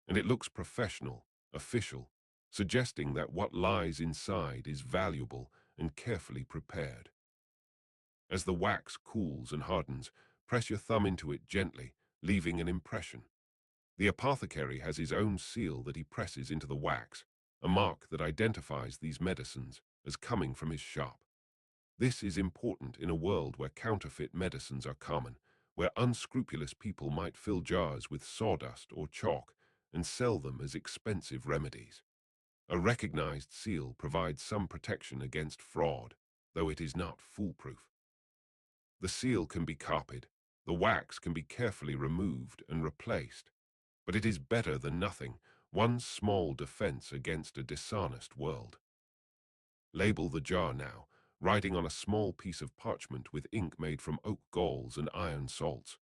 And it looks professional, official, suggesting that what lies inside is valuable and carefully prepared. As the wax cools and hardens, press your thumb into it gently, leaving an impression. The apothecary has his own seal that he presses into the wax, a mark that identifies these medicines as coming from his shop. This is important in a world where counterfeit medicines are common, where unscrupulous people might fill jars with sawdust or chalk and sell them as expensive remedies. A recognized seal provides some protection against fraud, though it is not foolproof. The seal can be copied, the wax can be carefully removed and replaced, but it is better than nothing, one small defense against a dishonest world. Label the jar now, writing on a small piece of parchment with ink made from oak galls and iron salts.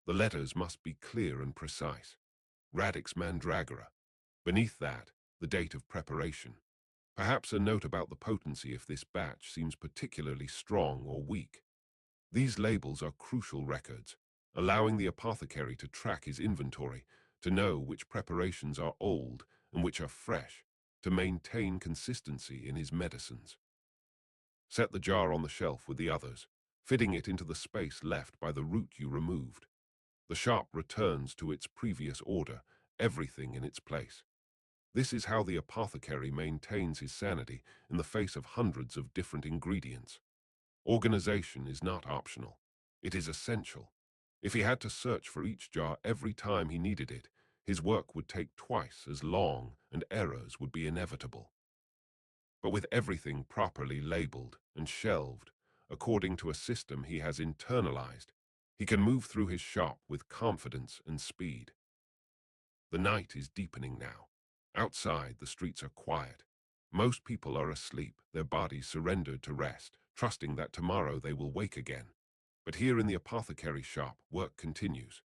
The letters must be clear and precise. Radix mandragora. Beneath that, the date of preparation. Perhaps a note about the potency if this batch seems particularly strong or weak. These labels are crucial records, allowing the apothecary to track his inventory, to know which preparations are old and which are fresh, to maintain consistency in his medicines. Set the jar on the shelf with the others, fitting it into the space left by the root you removed. The shop returns to its previous order, everything in its place. This is how the apothecary maintains his sanity in the face of hundreds of different ingredients. Organization is not optional. It is essential. If he had to search for each jar every time he needed it, his work would take twice as long and errors would be inevitable. But with everything properly labeled and shelved, according to a system he has internalized, he can move through his shop with confidence and speed. The night is deepening now. Outside, the streets are quiet. Most people are asleep, their bodies surrendered to rest, trusting that tomorrow they will wake again. But here in the apothecary shop, work continues.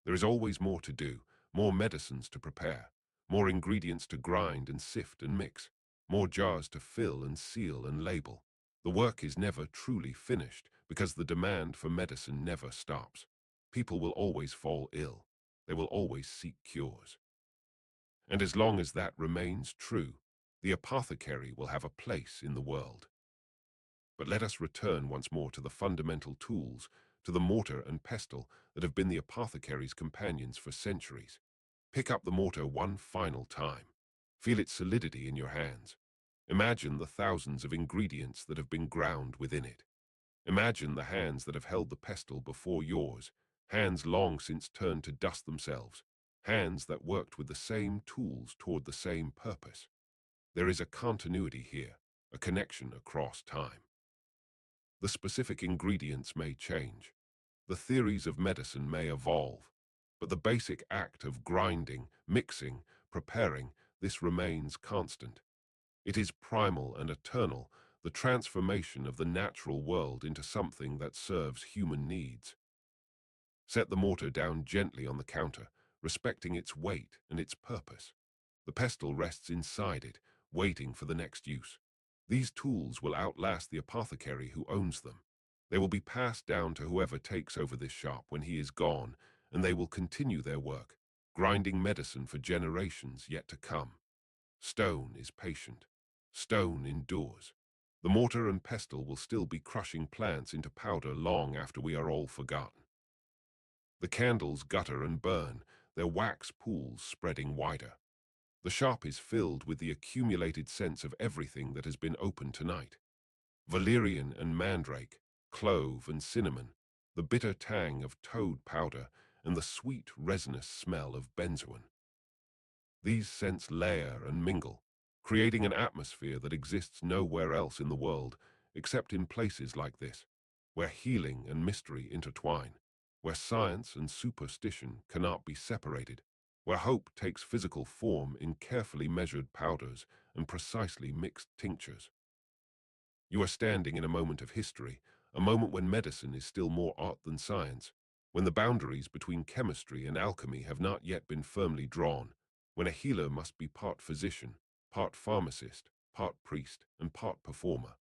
There is always more to do, more medicines to prepare, more ingredients to grind and sift and mix, more jars to fill and seal and label. The work is never truly finished because the demand for medicine never stops. People will always fall ill. They will always seek cures. And as long as that remains true, the apothecary will have a place in the world. But let us return once more to the fundamental tools, to the mortar and pestle that have been the apothecary's companions for centuries. Pick up the mortar one final time. Feel its solidity in your hands. Imagine the thousands of ingredients that have been ground within it. Imagine the hands that have held the pestle before yours, hands long since turned to dust themselves, hands that worked with the same tools toward the same purpose. There is a continuity here, a connection across time. The specific ingredients may change. The theories of medicine may evolve. But the basic act of grinding, mixing, preparing, this remains constant. It is primal and eternal, the transformation of the natural world into something that serves human needs. Set the mortar down gently on the counter, respecting its weight and its purpose. The pestle rests inside it, waiting for the next use. These tools will outlast the apothecary who owns them. They will be passed down to whoever takes over this shop when he is gone, and they will continue their work, grinding medicine for generations yet to come. Stone is patient. Stone endures. The mortar and pestle will still be crushing plants into powder long after we are all forgotten. The candles gutter and burn, their wax pools spreading wider. The shop is filled with the accumulated sense of everything that has been opened tonight. Valerian and mandrake, clove and cinnamon, the bitter tang of toad powder, and the sweet resinous smell of benzoin. These scents layer and mingle, creating an atmosphere that exists nowhere else in the world except in places like this, where healing and mystery intertwine, where science and superstition cannot be separated, where hope takes physical form in carefully measured powders and precisely mixed tinctures. You are standing in a moment of history, a moment when medicine is still more art than science, when the boundaries between chemistry and alchemy have not yet been firmly drawn, when a healer must be part physician, part pharmacist, part priest, and part performer.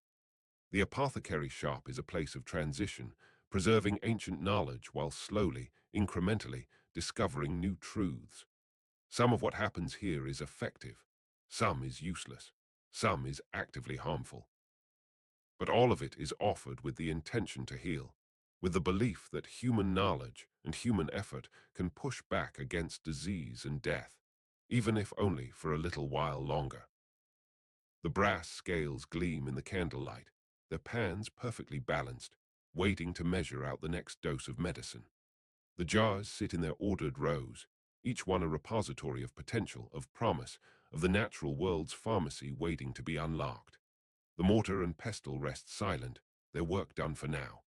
The apothecary shop is a place of transition, preserving ancient knowledge while slowly, incrementally, discovering new truths. Some of what happens here is effective, some is useless, some is actively harmful. But all of it is offered with the intention to heal. with the belief that human knowledge and human effort can push back against disease and death, even if only for a little while longer. The brass scales gleam in the candlelight, their pans perfectly balanced, waiting to measure out the next dose of medicine. The jars sit in their ordered rows, each one a repository of potential, of promise, of the natural world's pharmacy waiting to be unlocked. The mortar and pestle rest silent, their work done for now.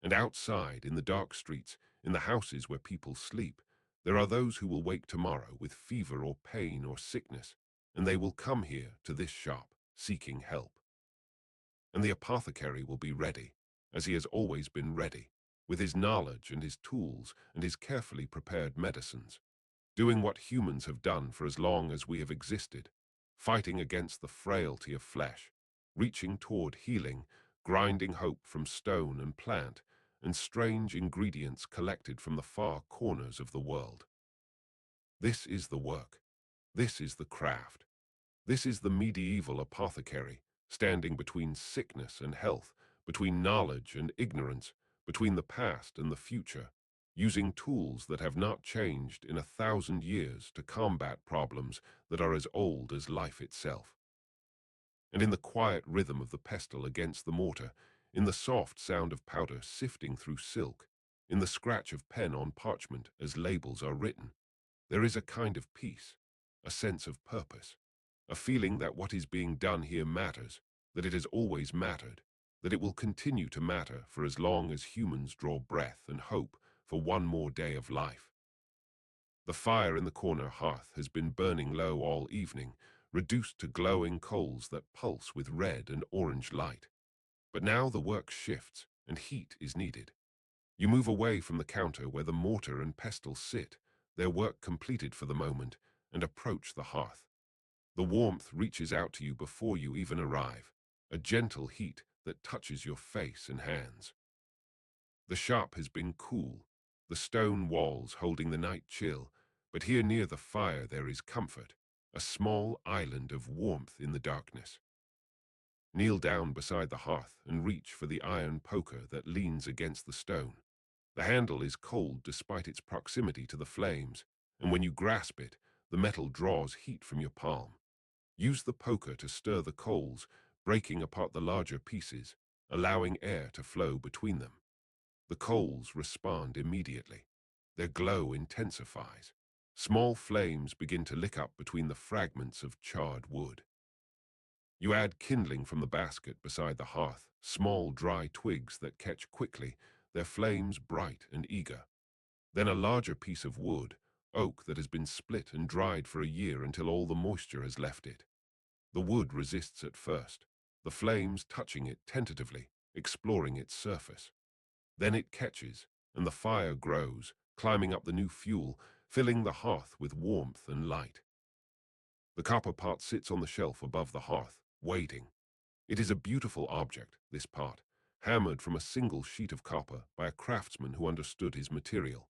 And outside, in the dark streets, in the houses where people sleep, there are those who will wake tomorrow with fever or pain or sickness, and they will come here to this shop, seeking help. And the apothecary will be ready, as he has always been ready, with his knowledge and his tools and his carefully prepared medicines, doing what humans have done for as long as we have existed, fighting against the frailty of flesh, reaching toward healing, grinding hope from stone and plant, and strange ingredients collected from the far corners of the world. This is the work. This is the craft. This is the medieval apothecary, standing between sickness and health, between knowledge and ignorance, between the past and the future, using tools that have not changed in 1,000 years to combat problems that are as old as life itself. And in the quiet rhythm of the pestle against the mortar, in the soft sound of powder sifting through silk, in the scratch of pen on parchment as labels are written, there is a kind of peace, a sense of purpose, a feeling that what is being done here matters, that it has always mattered, that it will continue to matter for as long as humans draw breath and hope for one more day of life. The fire in the corner hearth has been burning low all evening, reduced to glowing coals that pulse with red and orange light. But now the work shifts, and heat is needed. You move away from the counter where the mortar and pestle sit, their work completed for the moment, and approach the hearth. The warmth reaches out to you before you even arrive, a gentle heat that touches your face and hands. The shop has been cool, the stone walls holding the night chill, but here near the fire there is comfort, a small island of warmth in the darkness. Kneel down beside the hearth and reach for the iron poker that leans against the stone. The handle is cold despite its proximity to the flames, and when you grasp it, the metal draws heat from your palm. Use the poker to stir the coals, breaking apart the larger pieces, allowing air to flow between them. The coals respond immediately. Their glow intensifies. Small flames begin to lick up between the fragments of charred wood. You add kindling from the basket beside the hearth, small dry twigs that catch quickly, their flames bright and eager. Then a larger piece of wood, oak that has been split and dried for a year until all the moisture has left it. The wood resists at first, the flames touching it tentatively, exploring its surface. Then it catches, and the fire grows, climbing up the new fuel, filling the hearth with warmth and light. The copper pot sits on the shelf above the hearth, waiting. It is a beautiful object, this pot, hammered from a single sheet of copper by a craftsman who understood his material.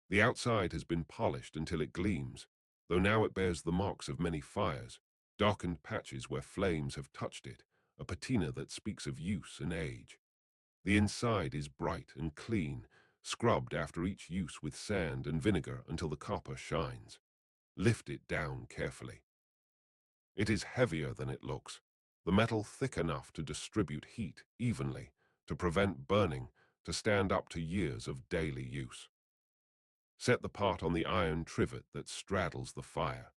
The outside has been polished until it gleams, though now it bears the marks of many fires, darkened patches where flames have touched it, a patina that speaks of use and age. The inside is bright and clean, scrubbed after each use with sand and vinegar until the copper shines. Lift it down carefully. It is heavier than it looks, the metal thick enough to distribute heat evenly, to prevent burning, to stand up to years of daily use. Set the pot on the iron trivet that straddles the fire.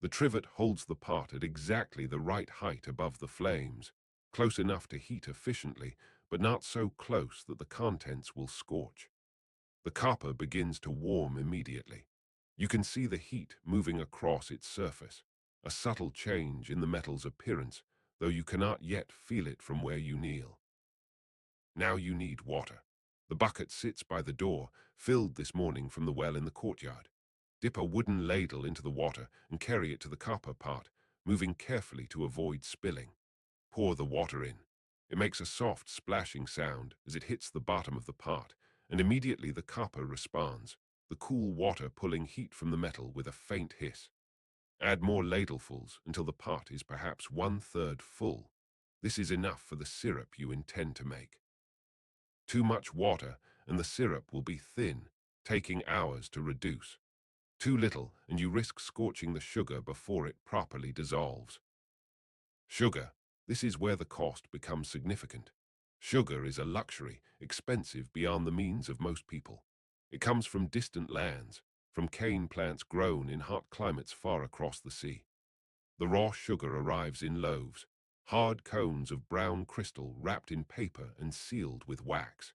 The trivet holds the pot at exactly the right height above the flames, close enough to heat efficiently, but not so close that the contents will scorch. The copper begins to warm immediately. You can see the heat moving across its surface, a subtle change in the metal's appearance, though you cannot yet feel it from where you kneel. Now you need water. The bucket sits by the door, filled this morning from the well in the courtyard. Dip a wooden ladle into the water and carry it to the copper pot, moving carefully to avoid spilling. Pour the water in. It makes a soft splashing sound as it hits the bottom of the pot, and immediately the copper responds, the cool water pulling heat from the metal with a faint hiss. Add more ladlefuls until the pot is perhaps 1/3 full. This is enough for the syrup you intend to make. Too much water, and the syrup will be thin, taking hours to reduce. Too little, and you risk scorching the sugar before it properly dissolves. Sugar. This is where the cost becomes significant. Sugar is a luxury, expensive beyond the means of most people. It comes from distant lands, from cane plants grown in hot climates far across the sea. The raw sugar arrives in loaves, hard cones of brown crystal wrapped in paper and sealed with wax.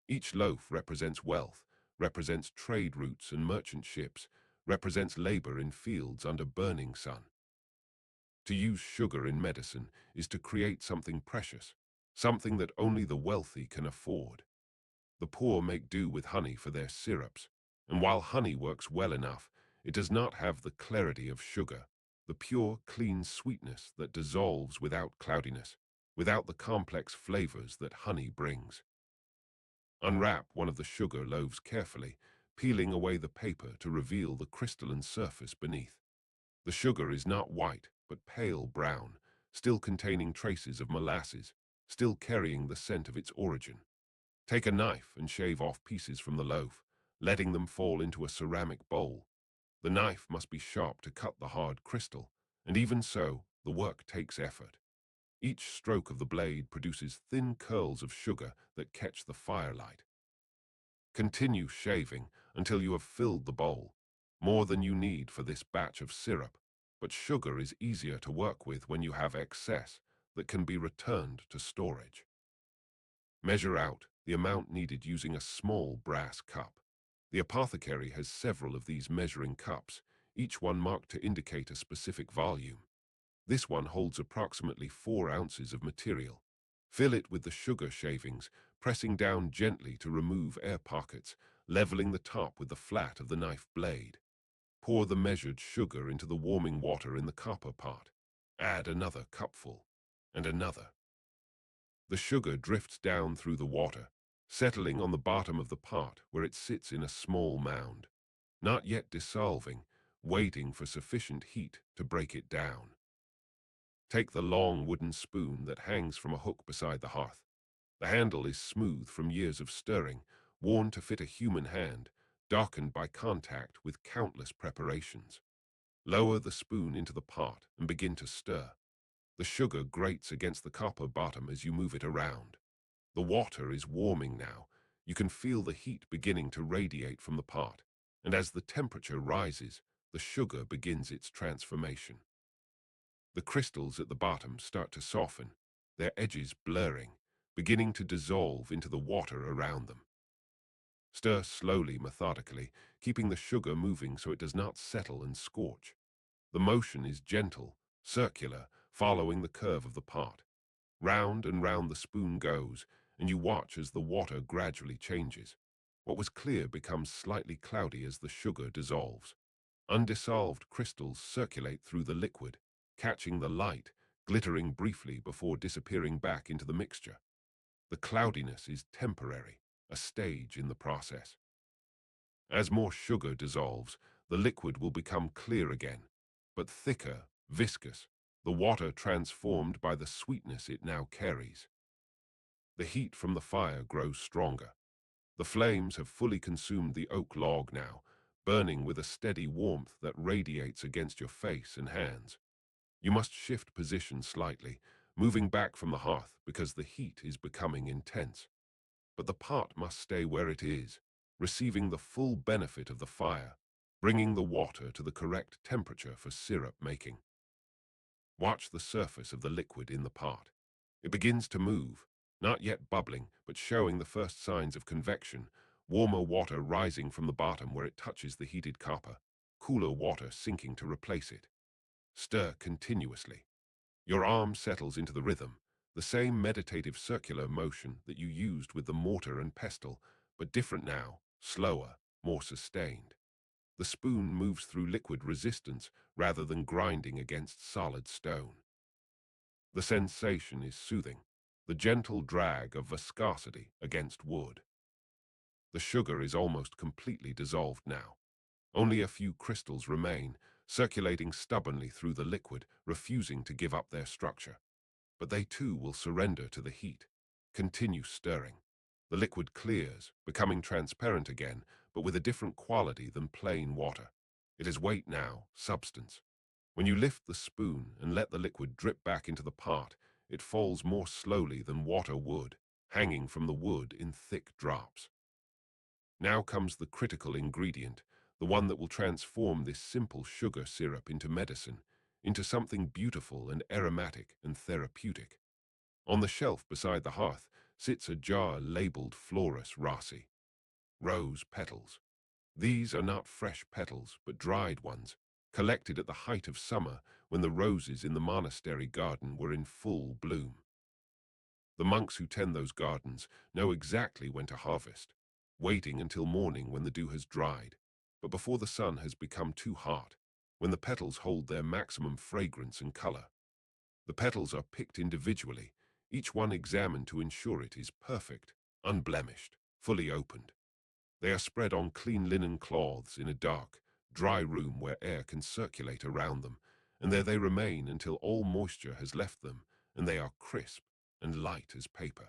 Each loaf represents wealth, represents trade routes and merchant ships, represents labor in fields under burning sun. To use sugar in medicine is to create something precious, something that only the wealthy can afford. The poor make do with honey for their syrups, and while honey works well enough, it does not have the clarity of sugar, the pure, clean sweetness that dissolves without cloudiness, without the complex flavors that honey brings. Unwrap one of the sugar loaves carefully, peeling away the paper to reveal the crystalline surface beneath. The sugar is not white, but pale brown, still containing traces of molasses, still carrying the scent of its origin. Take a knife and shave off pieces from the loaf, letting them fall into a ceramic bowl. The knife must be sharp to cut the hard crystal, and even so, the work takes effort. Each stroke of the blade produces thin curls of sugar that catch the firelight. Continue shaving until you have filled the bowl, more than you need for this batch of syrup, but sugar is easier to work with when you have excess that can be returned to storage. Measure out the amount needed using a small brass cup. The apothecary has several of these measuring cups, each one marked to indicate a specific volume. This one holds approximately 4 ounces of material. Fill it with the sugar shavings, pressing down gently to remove air pockets, leveling the top with the flat of the knife blade. Pour the measured sugar into the warming water in the copper pot. Add another cupful, and another. The sugar drifts down through the water, settling on the bottom of the pot where it sits in a small mound, not yet dissolving, waiting for sufficient heat to break it down. Take the long wooden spoon that hangs from a hook beside the hearth. The handle is smooth from years of stirring, worn to fit a human hand, darkened by contact with countless preparations. Lower the spoon into the pot and begin to stir. The sugar grates against the copper bottom as you move it around. The water is warming now. You can feel the heat beginning to radiate from the pot, and as the temperature rises, the sugar begins its transformation. The crystals at the bottom start to soften, their edges blurring, beginning to dissolve into the water around them. Stir slowly, methodically, keeping the sugar moving so it does not settle and scorch. The motion is gentle, circular, following the curve of the pot. Round and round the spoon goes, and you watch as the water gradually changes. What was clear becomes slightly cloudy as the sugar dissolves. Undissolved crystals circulate through the liquid, catching the light, glittering briefly before disappearing back into the mixture. The cloudiness is temporary, a stage in the process. As more sugar dissolves, the liquid will become clear again, but thicker, viscous, the water transformed by the sweetness it now carries. The heat from the fire grows stronger. The flames have fully consumed the oak log now, burning with a steady warmth that radiates against your face and hands. You must shift position slightly, moving back from the hearth because the heat is becoming intense. But the pot must stay where it is, receiving the full benefit of the fire, bringing the water to the correct temperature for syrup making. Watch the surface of the liquid in the pot. It begins to move, not yet bubbling, but showing the first signs of convection, warmer water rising from the bottom where it touches the heated copper, cooler water sinking to replace it. Stir continuously. Your arm settles into the rhythm, the same meditative circular motion that you used with the mortar and pestle, but different now, slower, more sustained. The spoon moves through liquid resistance rather than grinding against solid stone. The sensation is soothing, the gentle drag of viscosity against wood. The sugar is almost completely dissolved now. Only a few crystals remain, circulating stubbornly through the liquid, refusing to give up their structure. But they too will surrender to the heat. Continue stirring. The liquid clears, becoming transparent again, but with a different quality than plain water. It is weight now, substance. When you lift the spoon and let the liquid drip back into the pot, it falls more slowly than water would, hanging from the wood in thick drops. Now comes the critical ingredient, the one that will transform this simple sugar syrup into medicine, into something beautiful and aromatic and therapeutic. On the shelf beside the hearth sits a jar labeled Florus Rasi, rose petals. These are not fresh petals, but dried ones, collected at the height of summer when the roses in the monastery garden were in full bloom. The monks who tend those gardens know exactly when to harvest, waiting until morning when the dew has dried, but before the sun has become too hot, when the petals hold their maximum fragrance and color. The petals are picked individually, each one examined to ensure it is perfect, unblemished, fully opened. They are spread on clean linen cloths in a dark, dry room where air can circulate around them, and there they remain until all moisture has left them and they are crisp and light as paper.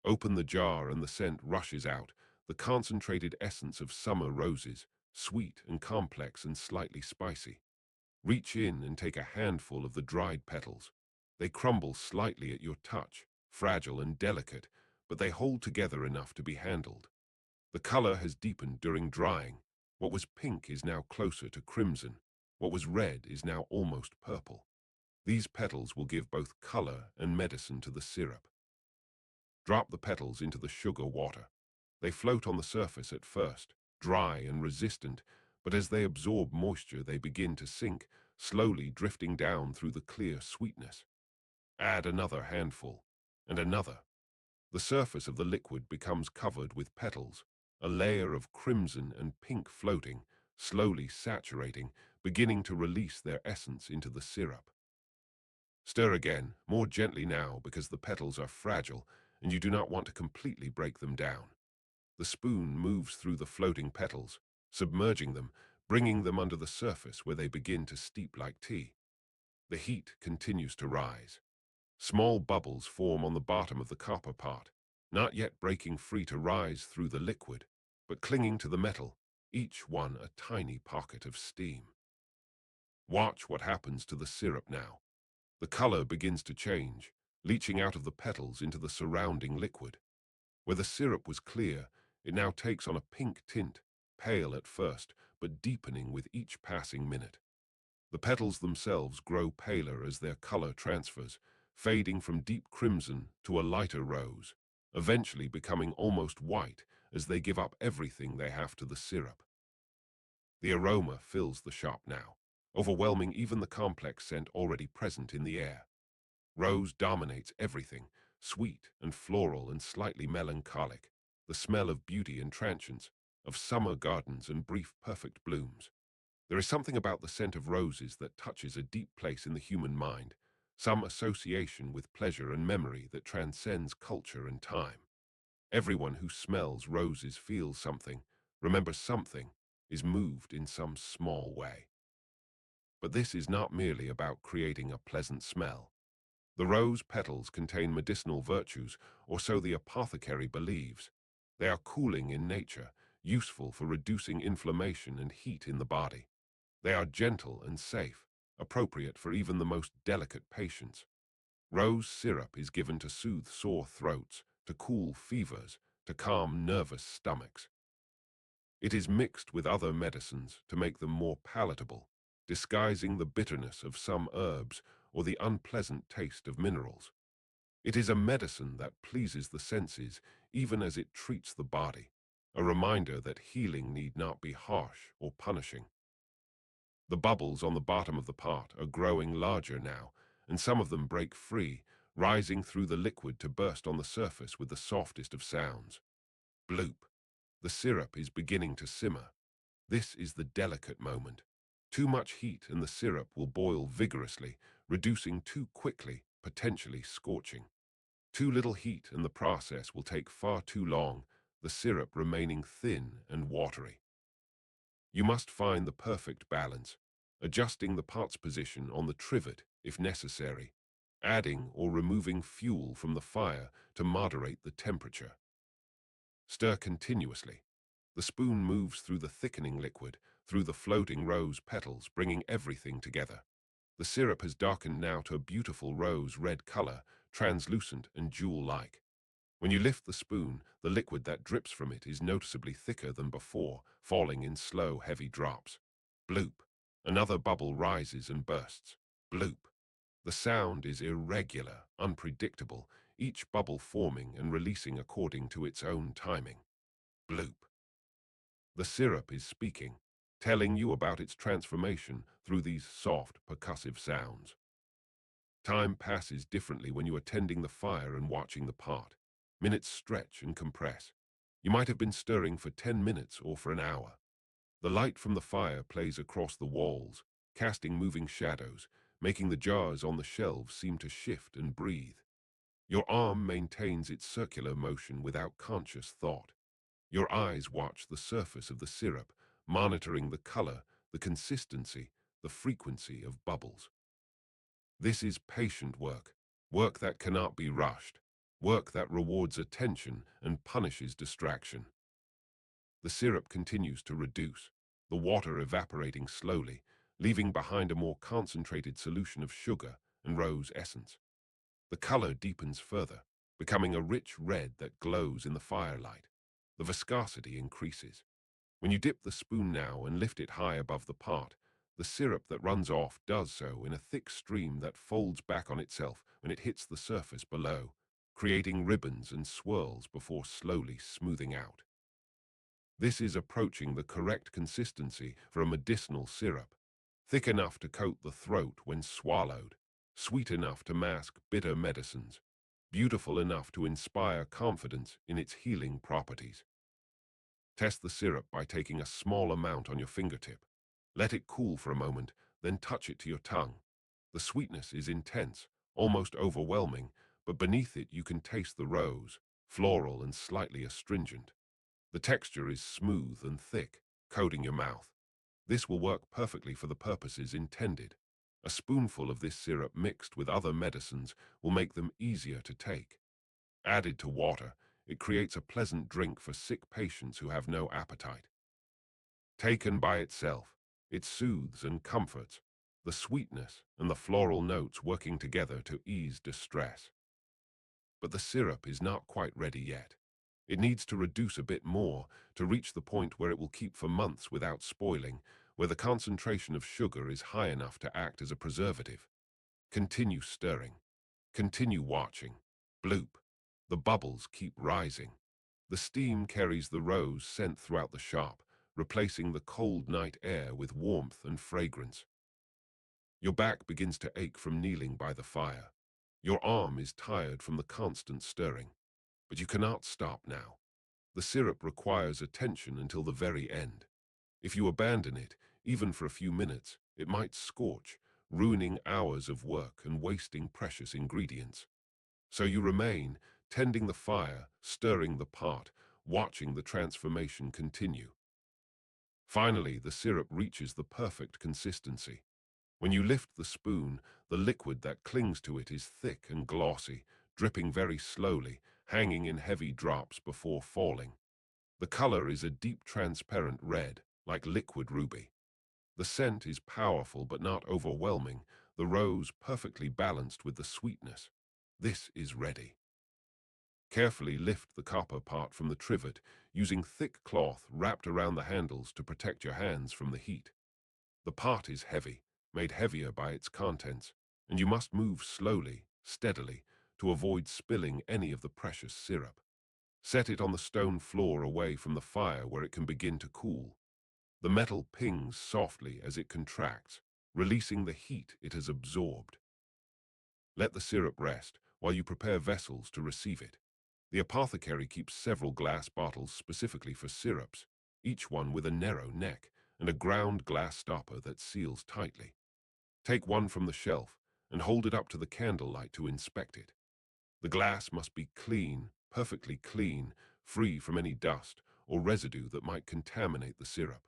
Open the jar and the scent rushes out, the concentrated essence of summer roses, sweet and complex and slightly spicy. Reach in and take a handful of the dried petals. They crumble slightly at your touch, fragile and delicate, but they hold together enough to be handled. The color has deepened during drying. What was pink is now closer to crimson. What was red is now almost purple. These petals will give both color and medicine to the syrup. Drop the petals into the sugar water. They float on the surface at first, dry and resistant, but as they absorb moisture, they begin to sink, slowly drifting down through the clear sweetness. Add another handful, and another. The surface of the liquid becomes covered with petals, a layer of crimson and pink floating, slowly saturating, beginning to release their essence into the syrup. Stir again, more gently now because the petals are fragile and you do not want to completely break them down. The spoon moves through the floating petals, submerging them, bringing them under the surface where they begin to steep like tea. The heat continues to rise. Small bubbles form on the bottom of the copper pot, not yet breaking free to rise through the liquid, but clinging to the metal, each one a tiny pocket of steam. Watch what happens to the syrup now. The color begins to change, leaching out of the petals into the surrounding liquid. Where the syrup was clear, it now takes on a pink tint, pale at first, but deepening with each passing minute. The petals themselves grow paler as their color transfers, fading from deep crimson to a lighter rose, eventually becoming almost white as they give up everything they have to the syrup. The aroma fills the shop now, overwhelming even the complex scent already present in the air. Rose dominates everything, sweet and floral and slightly melancholic, the smell of beauty and transience, of summer gardens and brief perfect blooms. There is something about the scent of roses that touches a deep place in the human mind, some association with pleasure and memory that transcends culture and time. Everyone who smells roses feels something, remembers something, is moved in some small way. But this is not merely about creating a pleasant smell. The rose petals contain medicinal virtues, or so the apothecary believes. They are cooling in nature, useful for reducing inflammation and heat in the body. They are gentle and safe, appropriate for even the most delicate patients. Rose syrup is given to soothe sore throats, to cool fevers, to calm nervous stomachs. It is mixed with other medicines to make them more palatable, disguising the bitterness of some herbs or the unpleasant taste of minerals. It is a medicine that pleases the senses even as it treats the body, a reminder that healing need not be harsh or punishing. The bubbles on the bottom of the pot are growing larger now, and some of them break free, rising through the liquid to burst on the surface with the softest of sounds. Bloop. The syrup is beginning to simmer. This is the delicate moment. Too much heat and the syrup will boil vigorously, reducing too quickly, potentially scorching. Too little heat and the process will take far too long, the syrup remaining thin and watery. You must find the perfect balance, adjusting the pot's position on the trivet if necessary, adding or removing fuel from the fire to moderate the temperature. Stir continuously. The spoon moves through the thickening liquid, through the floating rose petals, bringing everything together. The syrup has darkened now to a beautiful rose-red color, translucent and jewel-like. When you lift the spoon, the liquid that drips from it is noticeably thicker than before, falling in slow, heavy drops. Bloop. Another bubble rises and bursts. Bloop. The sound is irregular, unpredictable, each bubble forming and releasing according to its own timing. Bloop. The syrup is speaking, telling you about its transformation through these soft, percussive sounds. Time passes differently when you are tending the fire and watching the pot. Minutes stretch and compress. You might have been stirring for 10 minutes or for an hour. The light from the fire plays across the walls, casting moving shadows, making the jars on the shelves seem to shift and breathe. Your arm maintains its circular motion without conscious thought. Your eyes watch the surface of the syrup, monitoring the color, the consistency, the frequency of bubbles. This is patient work, work that cannot be rushed, work that rewards attention and punishes distraction. The syrup continues to reduce, the water evaporating slowly, leaving behind a more concentrated solution of sugar and rose essence. The color deepens further, becoming a rich red that glows in the firelight. The viscosity increases. When you dip the spoon now and lift it high above the pot, the syrup that runs off does so in a thick stream that folds back on itself when it hits the surface below, creating ribbons and swirls before slowly smoothing out. This is approaching the correct consistency for a medicinal syrup, thick enough to coat the throat when swallowed, sweet enough to mask bitter medicines, beautiful enough to inspire confidence in its healing properties. Test the syrup by taking a small amount on your fingertip. Let it cool for a moment, then touch it to your tongue. The sweetness is intense, almost overwhelming, but beneath it you can taste the rose, floral and slightly astringent. The texture is smooth and thick, coating your mouth. This will work perfectly for the purposes intended. A spoonful of this syrup mixed with other medicines will make them easier to take. Added to water, it creates a pleasant drink for sick patients who have no appetite. Taken by itself, it soothes and comforts, the sweetness and the floral notes working together to ease distress. But the syrup is not quite ready yet. It needs to reduce a bit more to reach the point where it will keep for months without spoiling, where the concentration of sugar is high enough to act as a preservative. Continue stirring. Continue watching. Bloop. The bubbles keep rising. The steam carries the rose scent throughout the shop, replacing the cold night air with warmth and fragrance. Your back begins to ache from kneeling by the fire. Your arm is tired from the constant stirring. But you cannot stop now. The syrup requires attention until the very end. If you abandon it, even for a few minutes, it might scorch, ruining hours of work and wasting precious ingredients. So you remain, tending the fire, stirring the pot, watching the transformation continue. Finally, the syrup reaches the perfect consistency. When you lift the spoon, the liquid that clings to it is thick and glossy, dripping very slowly, hanging in heavy drops before falling. The color is a deep transparent red, like liquid ruby. The scent is powerful but not overwhelming, the rose perfectly balanced with the sweetness. This is ready. Carefully lift the copper pot from the trivet, using thick cloth wrapped around the handles to protect your hands from the heat. The pot is heavy, made heavier by its contents, and you must move slowly, steadily, to avoid spilling any of the precious syrup. Set it on the stone floor away from the fire where it can begin to cool. The metal pings softly as it contracts, releasing the heat it has absorbed. Let the syrup rest while you prepare vessels to receive it. The apothecary keeps several glass bottles specifically for syrups, each one with a narrow neck and a ground glass stopper that seals tightly. Take one from the shelf and hold it up to the candlelight to inspect it. The glass must be clean, perfectly clean, free from any dust or residue that might contaminate the syrup.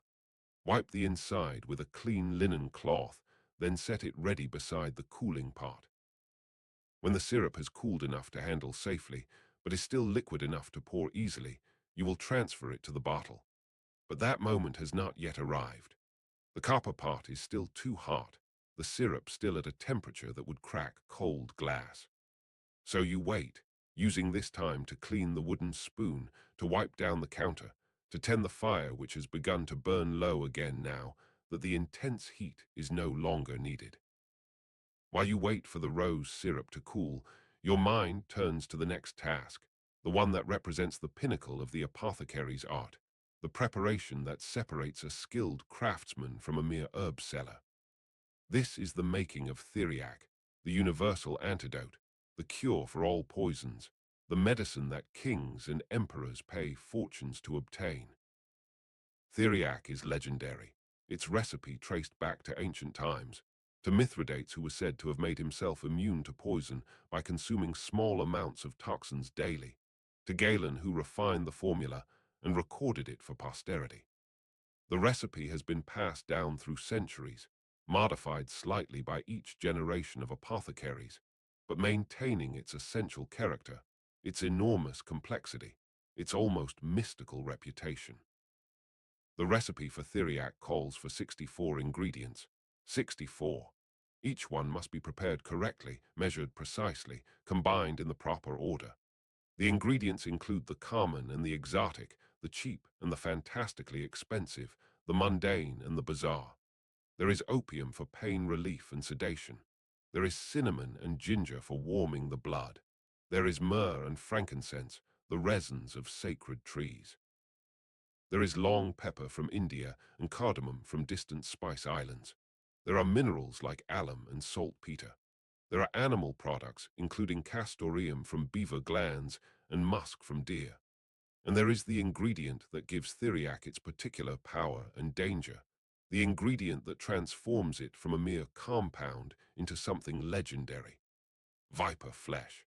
Wipe the inside with a clean linen cloth, then set it ready beside the cooling pot. When the syrup has cooled enough to handle safely, but is still liquid enough to pour easily, You will transfer it to the bottle. But that moment has not yet arrived. The copper pot is still too hot, the syrup still at a temperature that would crack cold glass. So you wait, using this time to clean the wooden spoon, to wipe down the counter, to tend the fire which has begun to burn low again now that the intense heat is no longer needed. While you wait for the rose syrup to cool, your mind turns to the next task, the one that represents the pinnacle of the apothecary's art, the preparation that separates a skilled craftsman from a mere herb seller. This is the making of Theriac, the universal antidote, the cure for all poisons, the medicine that kings and emperors pay fortunes to obtain. Theriac is legendary, its recipe traced back to ancient times, to Mithridates, who was said to have made himself immune to poison by consuming small amounts of toxins daily, to Galen, who refined the formula and recorded it for posterity. The recipe has been passed down through centuries, modified slightly by each generation of apothecaries, but maintaining its essential character, its enormous complexity, its almost mystical reputation. The recipe for Theriac calls for 64 ingredients. 64. Each one must be prepared correctly, measured precisely, combined in the proper order. The ingredients include the common and the exotic, the cheap and the fantastically expensive, the mundane and the bizarre. There is opium for pain relief and sedation. There is cinnamon and ginger for warming the blood. There is myrrh and frankincense, the resins of sacred trees. There is long pepper from India and cardamom from distant spice islands. There are minerals like alum and saltpeter. There are animal products, including castoreum from beaver glands and musk from deer. And there is the ingredient that gives Theriac its particular power and danger, the ingredient that transforms it from a mere compound into something legendary: viper flesh.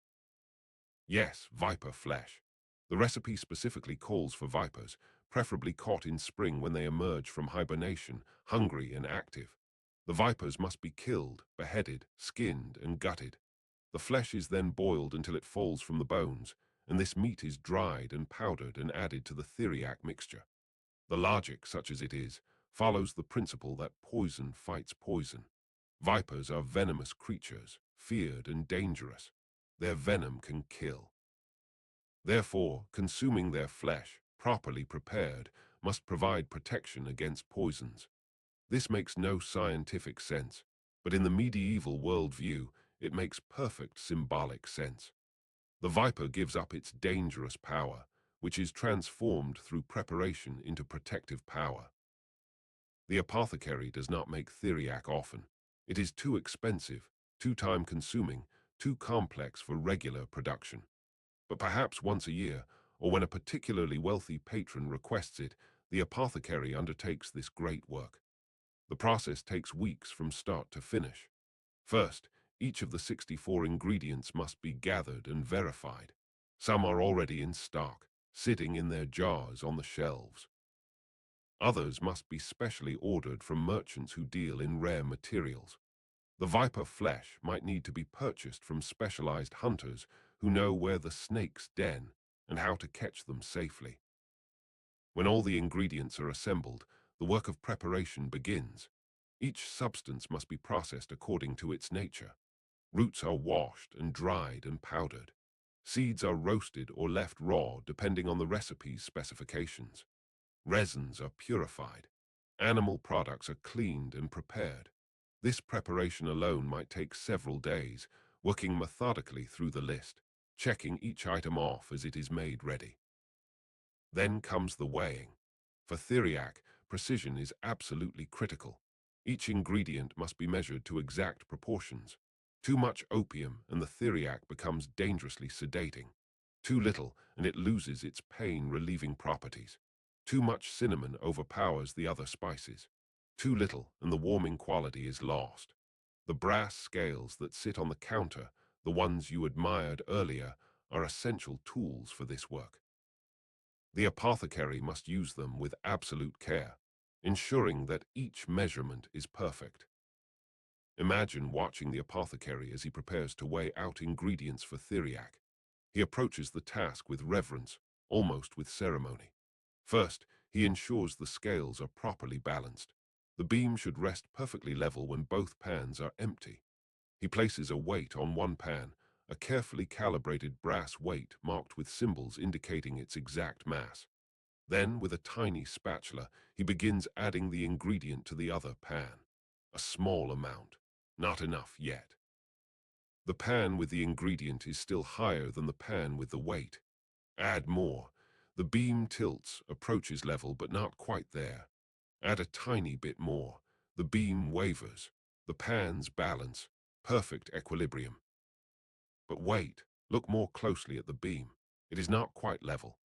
Yes, viper flesh. The recipe specifically calls for vipers, preferably caught in spring when they emerge from hibernation, hungry and active. The vipers must be killed, beheaded, skinned, and gutted. The flesh is then boiled until it falls from the bones, and this meat is dried and powdered and added to the Theriac mixture. The logic, such as it is, follows the principle that poison fights poison. Vipers are venomous creatures, feared and dangerous. Their venom can kill. Therefore, consuming their flesh, properly prepared, must provide protection against poisons. This makes no scientific sense, but in the medieval worldview, it makes perfect symbolic sense. The viper gives up its dangerous power, which is transformed through preparation into protective power. The apothecary does not make Theriac often. It is too expensive, too time-consuming, too complex for regular production. But perhaps once a year, or when a particularly wealthy patron requests it, the apothecary undertakes this great work. The process takes weeks from start to finish. First, each of the 64 ingredients must be gathered and verified. Some are already in stock, sitting in their jars on the shelves. Others must be specially ordered from merchants who deal in rare materials. The viper flesh might need to be purchased from specialized hunters who know where the snakes den and how to catch them safely. When all the ingredients are assembled, the work of preparation begins. Each substance must be processed according to its nature. Roots are washed and dried and powdered. Seeds are roasted or left raw depending on the recipe's specifications. Resins are purified. Animal products are cleaned and prepared. This preparation alone might take several days, working methodically through the list, checking each item off as it is made ready. Then comes the weighing. For Theriac, precision is absolutely critical. Each ingredient must be measured to exact proportions. Too much opium and the Theriac becomes dangerously sedating. Too little and it loses its pain-relieving properties. Too much cinnamon overpowers the other spices. Too little and the warming quality is lost. The brass scales that sit on the counter, the ones you admired earlier, are essential tools for this work. The apothecary must use them with absolute care, ensuring that each measurement is perfect. Imagine watching the apothecary as he prepares to weigh out ingredients for Theriac. He approaches the task with reverence, almost with ceremony. First, he ensures the scales are properly balanced. The beam should rest perfectly level when both pans are empty. He places a weight on one pan, a carefully calibrated brass weight marked with symbols indicating its exact mass. Then, with a tiny spatula, he begins adding the ingredient to the other pan. A small amount, not enough yet. The pan with the ingredient is still higher than the pan with the weight. Add more. The beam tilts, approaches level, but not quite there. Add a tiny bit more. The beam wavers. The pans balance. Perfect equilibrium. But wait, look more closely at the beam. It is not quite level.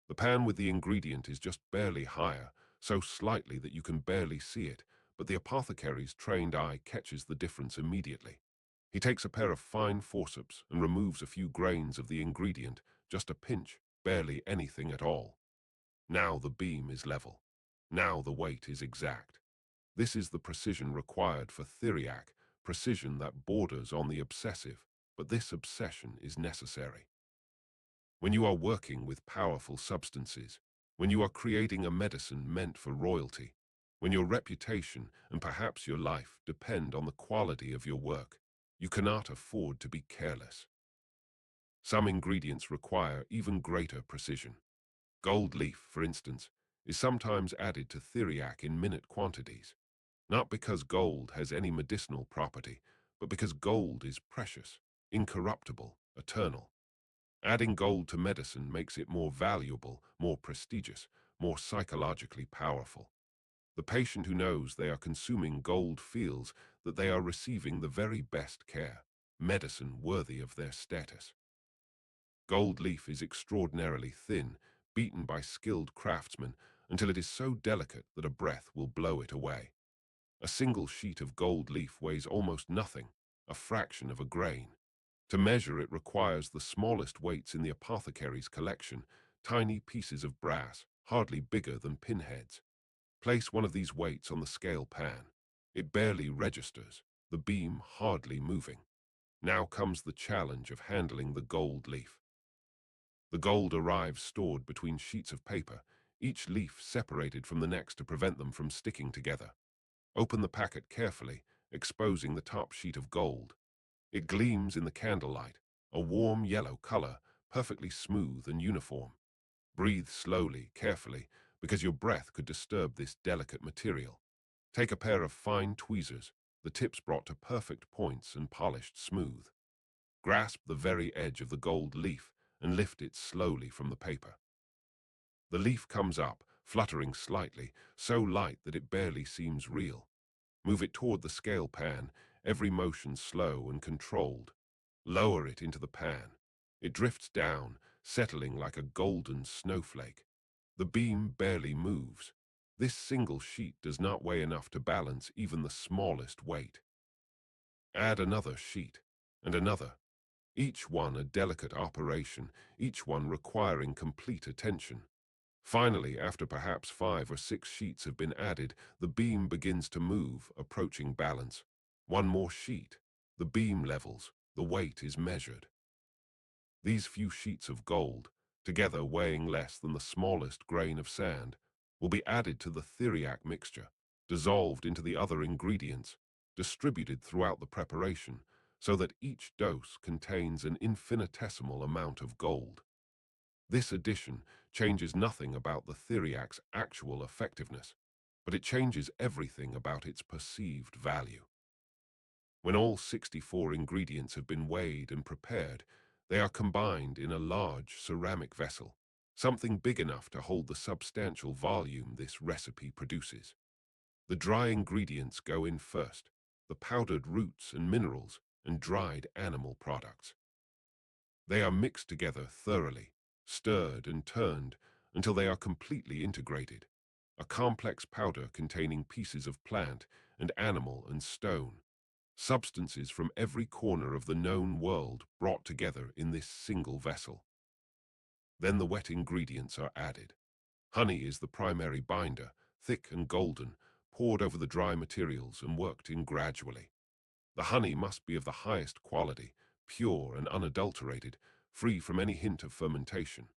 The pan with the ingredient is just barely higher, so slightly that you can barely see it, but the apothecary's trained eye catches the difference immediately. He takes a pair of fine forceps and removes a few grains of the ingredient, just a pinch, barely anything at all. Now the beam is level. Now the weight is exact. This is the precision required for Theriac, precision that borders on the obsessive, but this obsession is necessary. When you are working with powerful substances, when you are creating a medicine meant for royalty, when your reputation and perhaps your life depend on the quality of your work, you cannot afford to be careless. Some ingredients require even greater precision. Gold leaf, for instance, is sometimes added to Theriac in minute quantities, not because gold has any medicinal property, but because gold is precious, incorruptible, eternal. Adding gold to medicine makes it more valuable, more prestigious, more psychologically powerful. The patient who knows they are consuming gold feels that they are receiving the very best care, medicine worthy of their status. Gold leaf is extraordinarily thin, beaten by skilled craftsmen until it is so delicate that a breath will blow it away. A single sheet of gold leaf weighs almost nothing, a fraction of a grain. To measure it requires the smallest weights in the apothecary's collection, tiny pieces of brass, hardly bigger than pinheads. Place one of these weights on the scale pan. It barely registers, the beam hardly moving. Now comes the challenge of handling the gold leaf. The gold arrives stored between sheets of paper, each leaf separated from the next to prevent them from sticking together. Open the packet carefully, exposing the top sheet of gold. It gleams in the candlelight, a warm yellow color, perfectly smooth and uniform. Breathe slowly, carefully, because your breath could disturb this delicate material. Take a pair of fine tweezers, the tips brought to perfect points and polished smooth. Grasp the very edge of the gold leaf and lift it slowly from the paper. The leaf comes up, fluttering slightly, so light that it barely seems real. Move it toward the scale pan, every motion slow and controlled. Lower it into the pan. It drifts down, settling like a golden snowflake. The beam barely moves. This single sheet does not weigh enough to balance even the smallest weight. Add another sheet, and another, each one a delicate operation, each one requiring complete attention. Finally, after perhaps 5 or 6 sheets have been added, the beam begins to move, approaching balance. One more sheet. The beam levels. The weight is measured. These few sheets of gold, together weighing less than the smallest grain of sand, will be added to the Theriac mixture, dissolved into the other ingredients, distributed throughout the preparation, so that each dose contains an infinitesimal amount of gold. This addition changes nothing about the Theriac's actual effectiveness, but it changes everything about its perceived value. When all 64 ingredients have been weighed and prepared, they are combined in a large ceramic vessel, something big enough to hold the substantial volume this recipe produces. The dry ingredients go in first, the powdered roots and minerals and dried animal products. They are mixed together thoroughly, stirred and turned until they are completely integrated, a complex powder containing pieces of plant and animal and stone, substances from every corner of the known world brought together in this single vessel. Then the wet ingredients are added. Honey is the primary binder, thick and golden, poured over the dry materials and worked in gradually. The honey must be of the highest quality, pure and unadulterated, free from any hint of fermentation.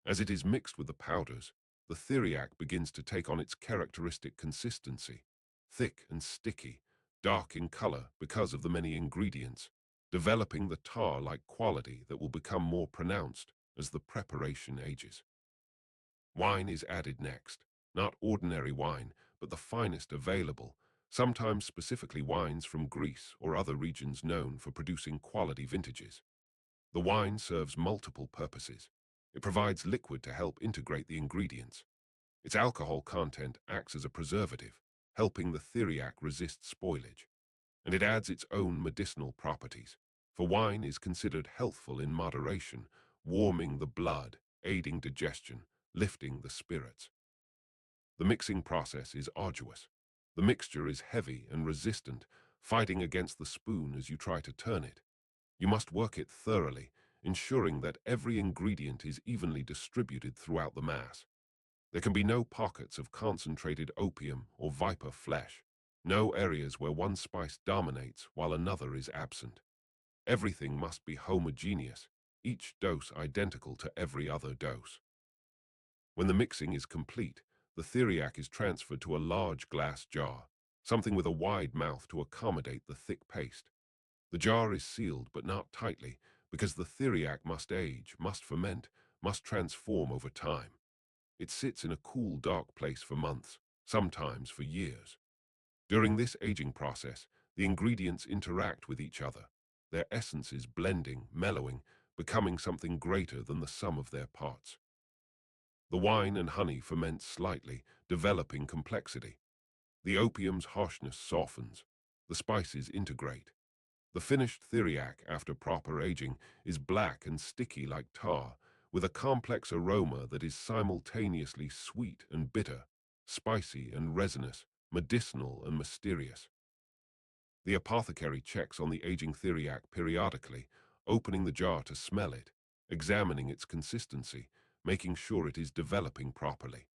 As it is mixed with the powders, the Theriac begins to take on its characteristic consistency, thick and sticky, dark in color because of the many ingredients, developing the tar-like quality that will become more pronounced as the preparation ages. Wine is added next, not ordinary wine, but the finest available, sometimes specifically wines from Greece or other regions known for producing quality vintages. The wine serves multiple purposes. It provides liquid to help integrate the ingredients. Its alcohol content acts as a preservative, helping the Theriac resist spoilage. And it adds its own medicinal properties, for wine is considered healthful in moderation, warming the blood, aiding digestion, lifting the spirits. The mixing process is arduous. The mixture is heavy and resistant, fighting against the spoon as you try to turn it. You must work it thoroughly, ensuring that every ingredient is evenly distributed throughout the mass. There can be no pockets of concentrated opium or viper flesh, no areas where one spice dominates while another is absent. Everything must be homogeneous, each dose identical to every other dose. When the mixing is complete, the Theriac is transferred to a large glass jar, something with a wide mouth to accommodate the thick paste. The jar is sealed but not tightly, because the Theriac must age, must ferment, must transform over time. It sits in a cool, dark place for months, sometimes for years. During this aging process, the ingredients interact with each other, their essences blending, mellowing, becoming something greater than the sum of their parts. The wine and honey ferment slightly, developing complexity. The opium's harshness softens. The spices integrate. The finished Theriac, after proper aging, is black and sticky like tar, with a complex aroma that is simultaneously sweet and bitter, spicy and resinous, medicinal and mysterious. The apothecary checks on the aging Theriac periodically, opening the jar to smell it, examining its consistency, making sure it is developing properly.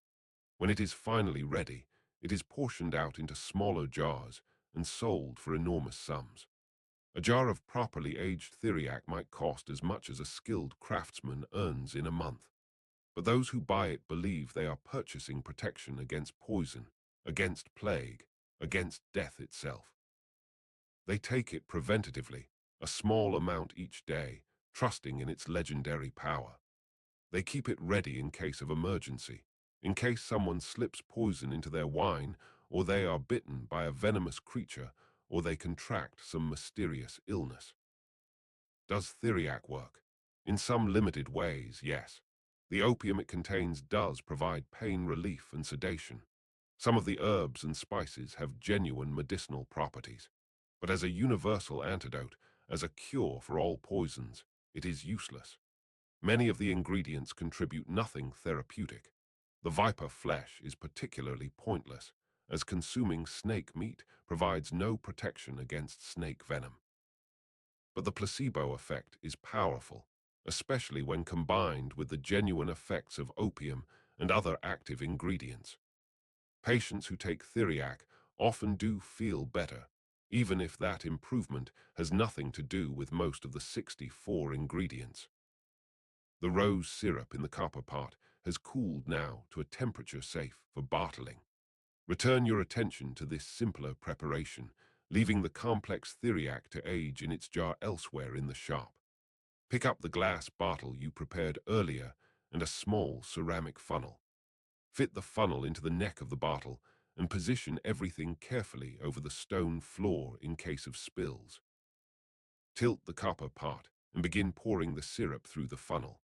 When it is finally ready, it is portioned out into smaller jars and sold for enormous sums. A jar of properly aged Theriac might cost as much as a skilled craftsman earns in a month. But those who buy it believe they are purchasing protection against poison, against plague, against death itself. They take it preventatively, a small amount each day, trusting in its legendary power. They keep it ready in case of emergency, in case someone slips poison into their wine, or they are bitten by a venomous creature, or they contract some mysterious illness. Does Theriac work? In some limited ways, yes. The opium it contains does provide pain relief and sedation. Some of the herbs and spices have genuine medicinal properties. But as a universal antidote, as a cure for all poisons, it is useless. Many of the ingredients contribute nothing therapeutic. The viper flesh is particularly pointless, as consuming snake meat provides no protection against snake venom. But the placebo effect is powerful, especially when combined with the genuine effects of opium and other active ingredients. Patients who take Theriac often do feel better, even if that improvement has nothing to do with most of the 64 ingredients. The rose syrup in the copper pot has cooled now to a temperature safe for bottling. Return your attention to this simpler preparation, leaving the complex Theriac to age in its jar elsewhere in the shop. Pick up the glass bottle you prepared earlier and a small ceramic funnel. Fit the funnel into the neck of the bottle and position everything carefully over the stone floor in case of spills. Tilt the copper pot and begin pouring the syrup through the funnel.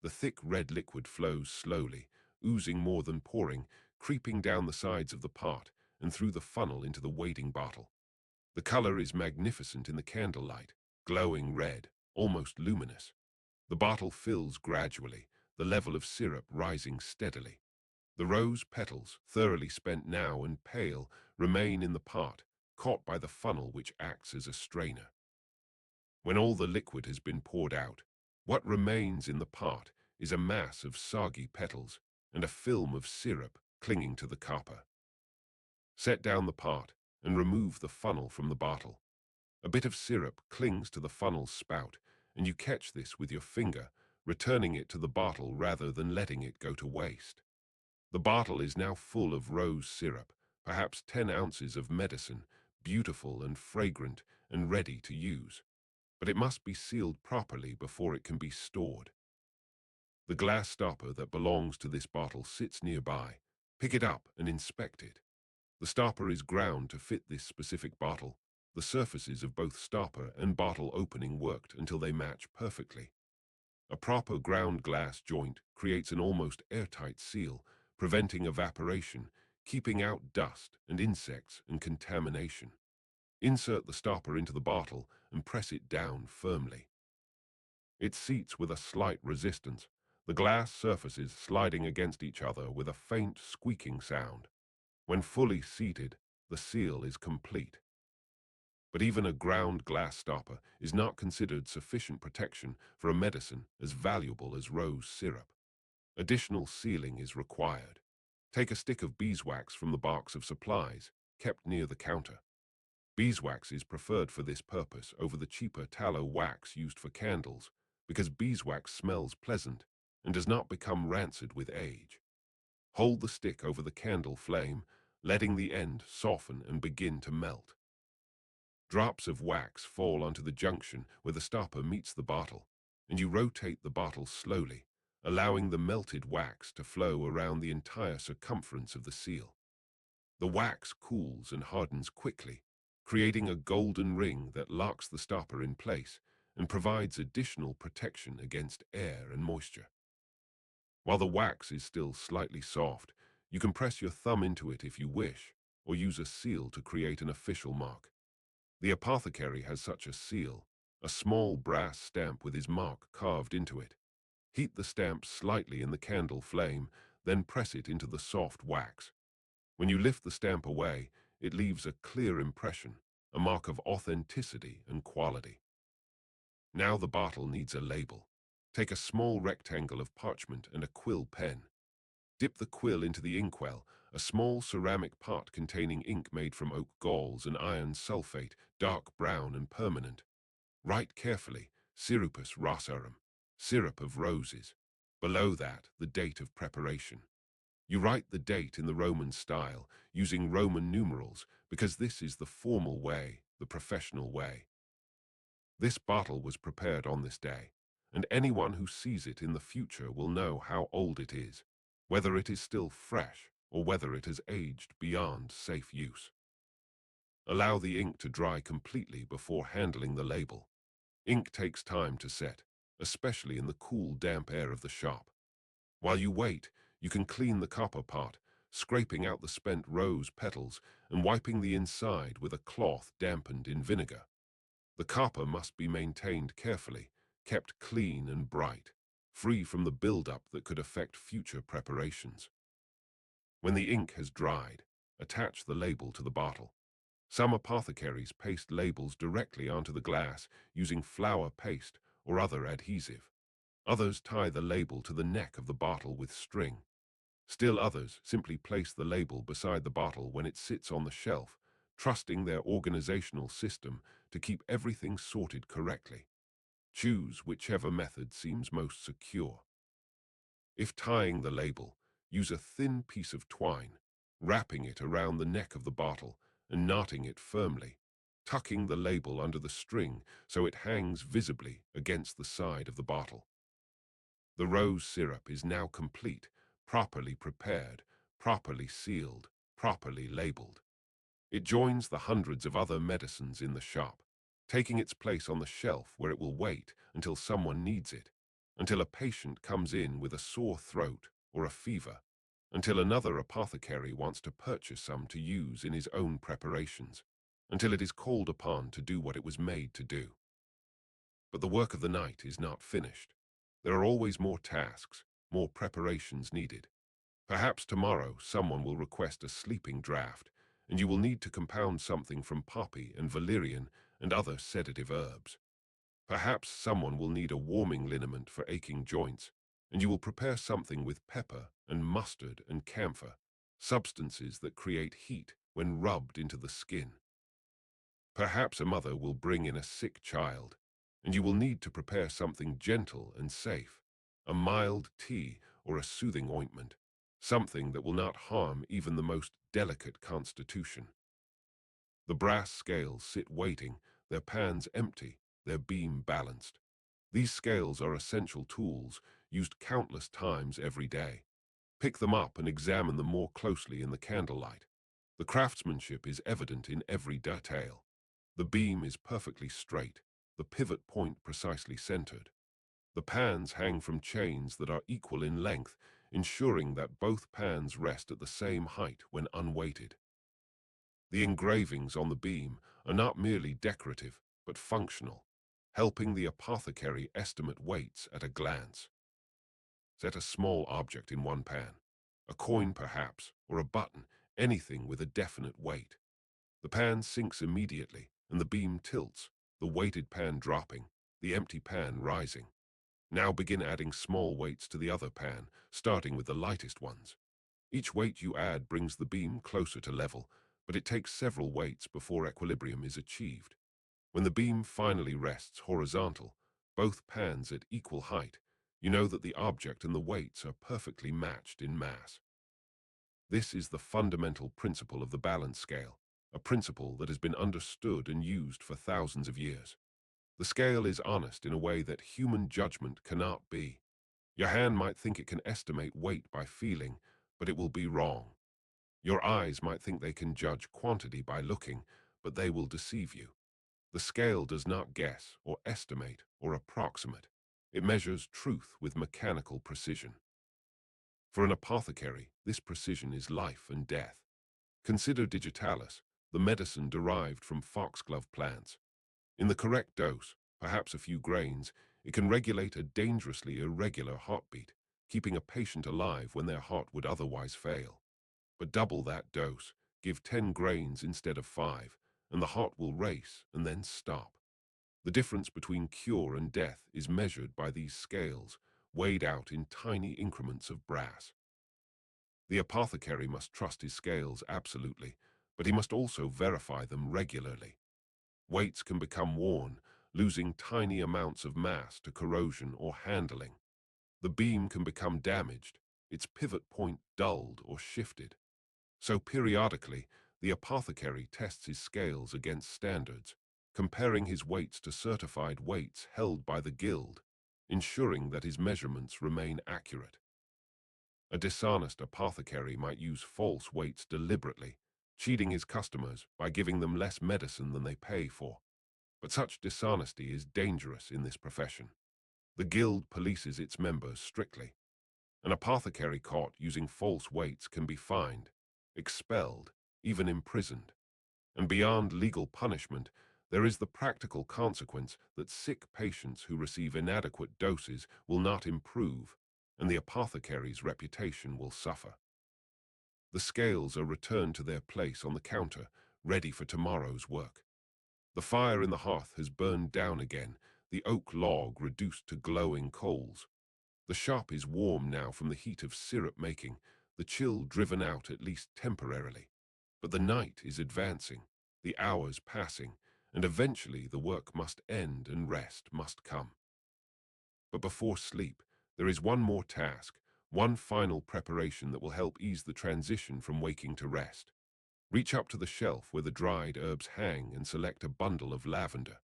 The thick red liquid flows slowly, oozing more than pouring, creeping down the sides of the pot and through the funnel into the waiting bottle. The color is magnificent in the candlelight, glowing red, almost luminous. The bottle fills gradually, the level of syrup rising steadily. The rose petals, thoroughly spent now and pale, remain in the pot, caught by the funnel which acts as a strainer. When all the liquid has been poured out, what remains in the pot is a mass of soggy petals and a film of syrup clinging to the copper. Set down the pot and remove the funnel from the bottle. A bit of syrup clings to the funnel's spout, and you catch this with your finger, returning it to the bottle rather than letting it go to waste. The bottle is now full of rose syrup, perhaps 10 ounces of medicine, beautiful and fragrant and ready to use. But it must be sealed properly before it can be stored. The glass stopper that belongs to this bottle sits nearby. Pick it up and inspect it. The stopper is ground to fit this specific bottle. The surfaces of both stopper and bottle opening worked until they match perfectly. A proper ground glass joint creates an almost airtight seal, preventing evaporation, keeping out dust and insects and contamination. Insert the stopper into the bottle and press it down firmly. It seats with a slight resistance, the glass surfaces sliding against each other with a faint squeaking sound. When fully seated, the seal is complete. But even a ground glass stopper is not considered sufficient protection for a medicine as valuable as rose syrup. Additional sealing is required. Take a stick of beeswax from the box of supplies kept near the counter. Beeswax is preferred for this purpose over the cheaper tallow wax used for candles because beeswax smells pleasant and does not become rancid with age. Hold the stick over the candle flame, letting the end soften and begin to melt. Drops of wax fall onto the junction where the stopper meets the bottle, and you rotate the bottle slowly, allowing the melted wax to flow around the entire circumference of the seal. The wax cools and hardens quickly, creating a golden ring that locks the stopper in place and provides additional protection against air and moisture. While the wax is still slightly soft, you can press your thumb into it if you wish, or use a seal to create an official mark. The apothecary has such a seal, a small brass stamp with his mark carved into it. Heat the stamp slightly in the candle flame, then press it into the soft wax. When you lift the stamp away, it leaves a clear impression, a mark of authenticity and quality. Now the bottle needs a label. Take a small rectangle of parchment and a quill pen. Dip the quill into the inkwell, a small ceramic pot containing ink made from oak galls and iron sulfate, dark brown and permanent. Write carefully, Syrupus rosarum, syrup of roses. Below that, the date of preparation. You write the date in the Roman style, using Roman numerals, because this is the formal way, the professional way. This bottle was prepared on this day, and anyone who sees it in the future will know how old it is, whether it is still fresh or whether it has aged beyond safe use. Allow the ink to dry completely before handling the label. Ink takes time to set, especially in the cool, damp air of the shop. While you wait, you can clean the copper pot, scraping out the spent rose petals and wiping the inside with a cloth dampened in vinegar. The copper must be maintained carefully, kept clean and bright, free from the buildup that could affect future preparations. When the ink has dried, attach the label to the bottle. Some apothecaries paste labels directly onto the glass using flour paste or other adhesive. Others tie the label to the neck of the bottle with string. Still others simply place the label beside the bottle when it sits on the shelf, trusting their organizational system to keep everything sorted correctly. Choose whichever method seems most secure. If tying the label, use a thin piece of twine, wrapping it around the neck of the bottle and knotting it firmly, tucking the label under the string so it hangs visibly against the side of the bottle. The rose syrup is now complete, properly prepared, properly sealed, properly labeled. It joins the hundreds of other medicines in the shop, taking its place on the shelf where it will wait until someone needs it, until a patient comes in with a sore throat or a fever, until another apothecary wants to purchase some to use in his own preparations, until it is called upon to do what it was made to do. But the work of the night is not finished. There are always more tasks, more preparations needed. Perhaps tomorrow someone will request a sleeping draught, and you will need to compound something from poppy and valerian and other sedative herbs. Perhaps someone will need a warming liniment for aching joints, and you will prepare something with pepper and mustard and camphor, substances that create heat when rubbed into the skin. Perhaps a mother will bring in a sick child, and you will need to prepare something gentle and safe, a mild tea, or a soothing ointment, something that will not harm even the most delicate constitution. The brass scales sit waiting, their pans empty, their beam balanced. These scales are essential tools, used countless times every day. Pick them up and examine them more closely in the candlelight. The craftsmanship is evident in every detail. The beam is perfectly straight, the pivot point precisely centered. The pans hang from chains that are equal in length, ensuring that both pans rest at the same height when unweighted. The engravings on the beam are not merely decorative, but functional, helping the apothecary estimate weights at a glance. Set a small object in one pan, a coin perhaps, or a button, anything with a definite weight. The pan sinks immediately, and the beam tilts, the weighted pan dropping, the empty pan rising. Now begin adding small weights to the other pan, starting with the lightest ones. Each weight you add brings the beam closer to level, but it takes several weights before equilibrium is achieved. When the beam finally rests horizontal, both pans at equal height, you know that the object and the weights are perfectly matched in mass. This is the fundamental principle of the balance scale, a principle that has been understood and used for thousands of years. The scale is honest in a way that human judgment cannot be. Your hand might think it can estimate weight by feeling, but it will be wrong. Your eyes might think they can judge quantity by looking, but they will deceive you. The scale does not guess or estimate or approximate. It measures truth with mechanical precision. For an apothecary, this precision is life and death. Consider digitalis, the medicine derived from foxglove plants. In the correct dose, perhaps a few grains, it can regulate a dangerously irregular heartbeat, keeping a patient alive when their heart would otherwise fail. But double that dose, give 10 grains instead of 5, and the heart will race and then stop. The difference between cure and death is measured by these scales, weighed out in tiny increments of brass. The apothecary must trust his scales absolutely, but he must also verify them regularly. Weights can become worn, losing tiny amounts of mass to corrosion or handling. The beam can become damaged, its pivot point dulled or shifted. So periodically, the apothecary tests his scales against standards, comparing his weights to certified weights held by the guild, ensuring that his measurements remain accurate. A dishonest apothecary might use false weights deliberately, cheating his customers by giving them less medicine than they pay for. But such dishonesty is dangerous in this profession. The guild polices its members strictly. An apothecary caught using false weights can be fined, expelled, even imprisoned. And beyond legal punishment, there is the practical consequence that sick patients who receive inadequate doses will not improve, and the apothecary's reputation will suffer. The scales are returned to their place on the counter, ready for tomorrow's work. The fire in the hearth has burned down again, the oak log reduced to glowing coals. The shop is warm now from the heat of syrup making, the chill driven out at least temporarily. But the night is advancing, the hours passing, and eventually the work must end and rest must come. But before sleep, there is one more task, one final preparation that will help ease the transition from waking to rest. Reach up to the shelf where the dried herbs hang and select a bundle of lavender.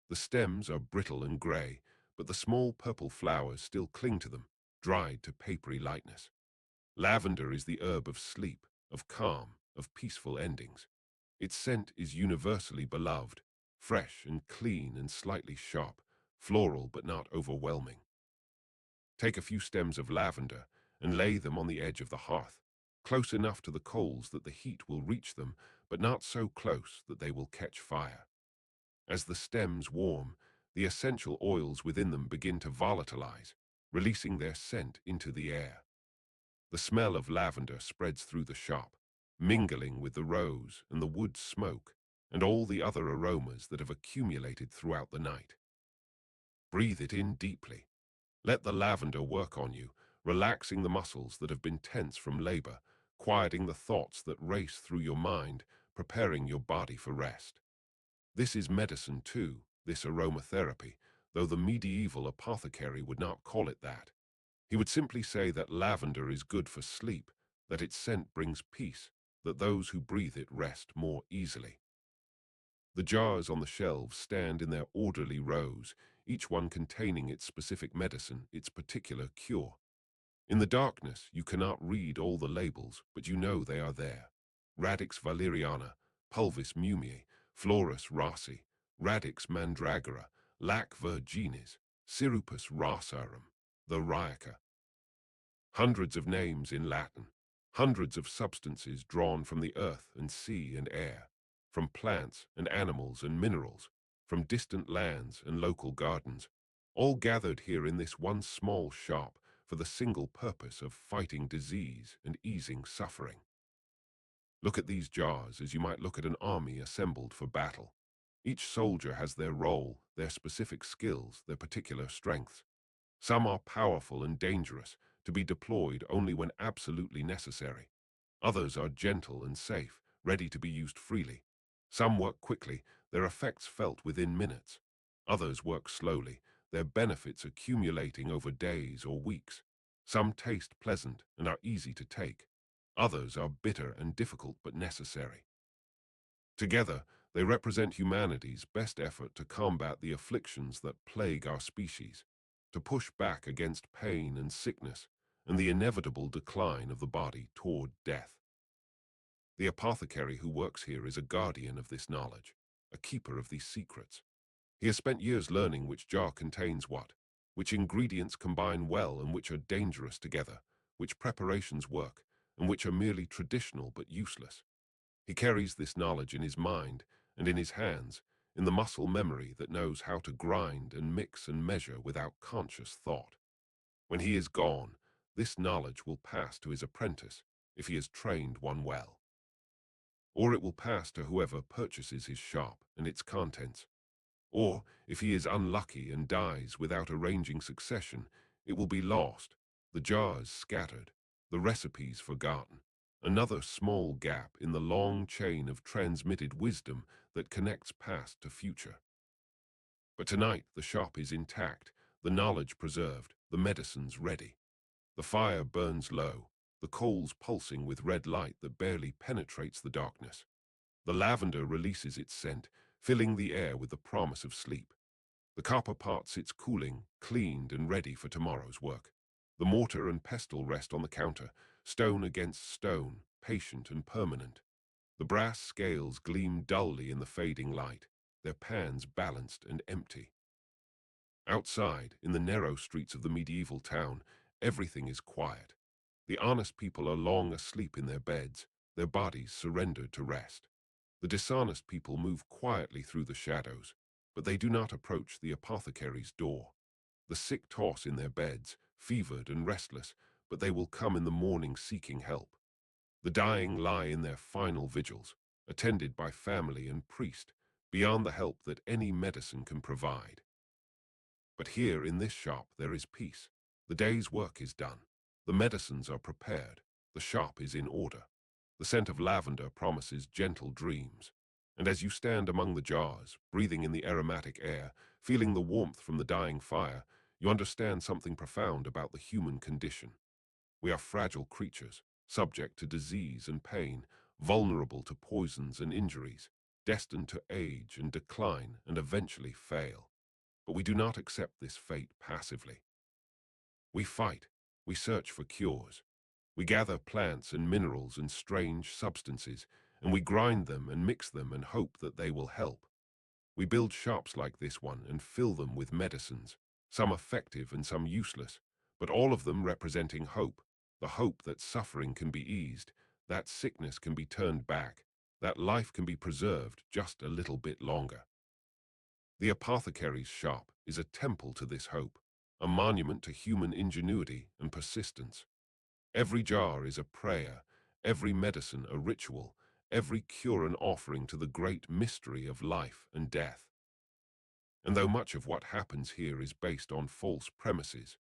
The stems are brittle and grey, but the small purple flowers still cling to them, dried to papery lightness. Lavender is the herb of sleep, of calm, of peaceful endings. Its scent is universally beloved, fresh and clean and slightly sharp, floral but not overwhelming. Take a few stems of lavender and lay them on the edge of the hearth, close enough to the coals that the heat will reach them, but not so close that they will catch fire. As the stems warm, the essential oils within them begin to volatilize, releasing their scent into the air. The smell of lavender spreads through the shop, mingling with the rose and the wood smoke and all the other aromas that have accumulated throughout the night. Breathe it in deeply. Let the lavender work on you, relaxing the muscles that have been tense from labor, quieting the thoughts that race through your mind, preparing your body for rest. This is medicine too, this aromatherapy, though the medieval apothecary would not call it that. He would simply say that lavender is good for sleep, that its scent brings peace, that those who breathe it rest more easily. The jars on the shelves stand in their orderly rows, each one containing its specific medicine, its particular cure. In the darkness, you cannot read all the labels, but you know they are there. Radix valeriana, Pulvis mumei, Florus rasi, Radix mandragora, Lac virginis, Syrupus rasarum, the Ryaca. Hundreds of names in Latin, hundreds of substances drawn from the earth and sea and air, from plants and animals and minerals, from distant lands and local gardens, all gathered here in this one small shop for the single purpose of fighting disease and easing suffering. Look at these jars as you might look at an army assembled for battle. Each soldier has their role, their specific skills, their particular strengths. Some are powerful and dangerous, to be deployed only when absolutely necessary. Others are gentle and safe, ready to be used freely. Some work quickly, their effects felt within minutes. Others work slowly, their benefits accumulating over days or weeks. Some taste pleasant and are easy to take. Others are bitter and difficult but necessary. Together, they represent humanity's best effort to combat the afflictions that plague our species, to push back against pain and sickness and the inevitable decline of the body toward death. The apothecary who works here is a guardian of this knowledge, a keeper of these secrets. He has spent years learning which jar contains what, which ingredients combine well and which are dangerous together, which preparations work, and which are merely traditional but useless. He carries this knowledge in his mind and in his hands, in the muscle memory that knows how to grind and mix and measure without conscious thought. When he is gone, this knowledge will pass to his apprentice, if he has trained one well. Or it will pass to whoever purchases his shop and its contents. Or, if he is unlucky and dies without arranging succession, it will be lost, the jars scattered, the recipes forgotten, another small gap in the long chain of transmitted wisdom that connects past to future. But tonight the shop is intact, the knowledge preserved, the medicines ready. The fire burns low, the coals pulsing with red light that barely penetrates the darkness. The lavender releases its scent, filling the air with the promise of sleep. The copper pot sits cooling, cleaned and ready for tomorrow's work. The mortar and pestle rest on the counter, stone against stone, patient and permanent. The brass scales gleam dully in the fading light, their pans balanced and empty. Outside, in the narrow streets of the medieval town, everything is quiet. The honest people are long asleep in their beds, their bodies surrendered to rest. The dishonest people move quietly through the shadows, but they do not approach the apothecary's door. The sick toss in their beds, fevered and restless, but they will come in the morning seeking help. The dying lie in their final vigils, attended by family and priest, beyond the help that any medicine can provide. But here in this shop there is peace. The day's work is done. The medicines are prepared. The shop is in order. The scent of lavender promises gentle dreams. And as you stand among the jars, breathing in the aromatic air, feeling the warmth from the dying fire, you understand something profound about the human condition. We are fragile creatures, subject to disease and pain, vulnerable to poisons and injuries, destined to age and decline and eventually fail. But we do not accept this fate passively. We fight, we search for cures. We gather plants and minerals and strange substances, and we grind them and mix them and hope that they will help. We build shops like this one and fill them with medicines, some effective and some useless, but all of them representing hope, the hope that suffering can be eased, that sickness can be turned back, that life can be preserved just a little bit longer. The apothecary's shop is a temple to this hope, a monument to human ingenuity and persistence. Every jar is a prayer, every medicine a ritual, every cure an offering to the great mystery of life and death. And though much of what happens here is based on false premises,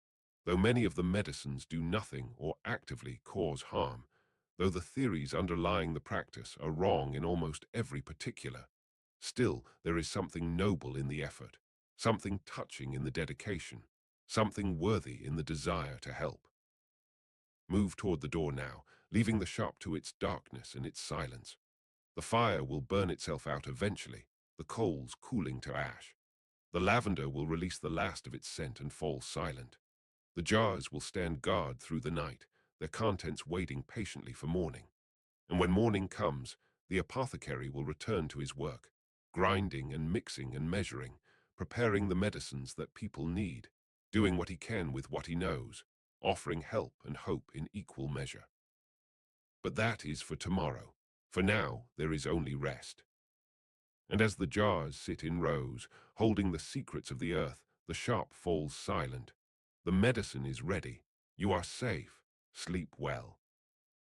though many of the medicines do nothing or actively cause harm, though the theories underlying the practice are wrong in almost every particular, still there is something noble in the effort, something touching in the dedication. something worthy in the desire to help. Move toward the door now, leaving the shop to its darkness and its silence. The fire will burn itself out eventually, the coals cooling to ash. The lavender will release the last of its scent and fall silent. The jars will stand guard through the night, their contents waiting patiently for morning. And when morning comes, the apothecary will return to his work, grinding and mixing and measuring, preparing the medicines that people need, doing what he can with what he knows, offering help and hope in equal measure. But that is for tomorrow. For now, there is only rest. And as the jars sit in rows, holding the secrets of the earth, the shop falls silent. The medicine is ready. You are safe. Sleep well.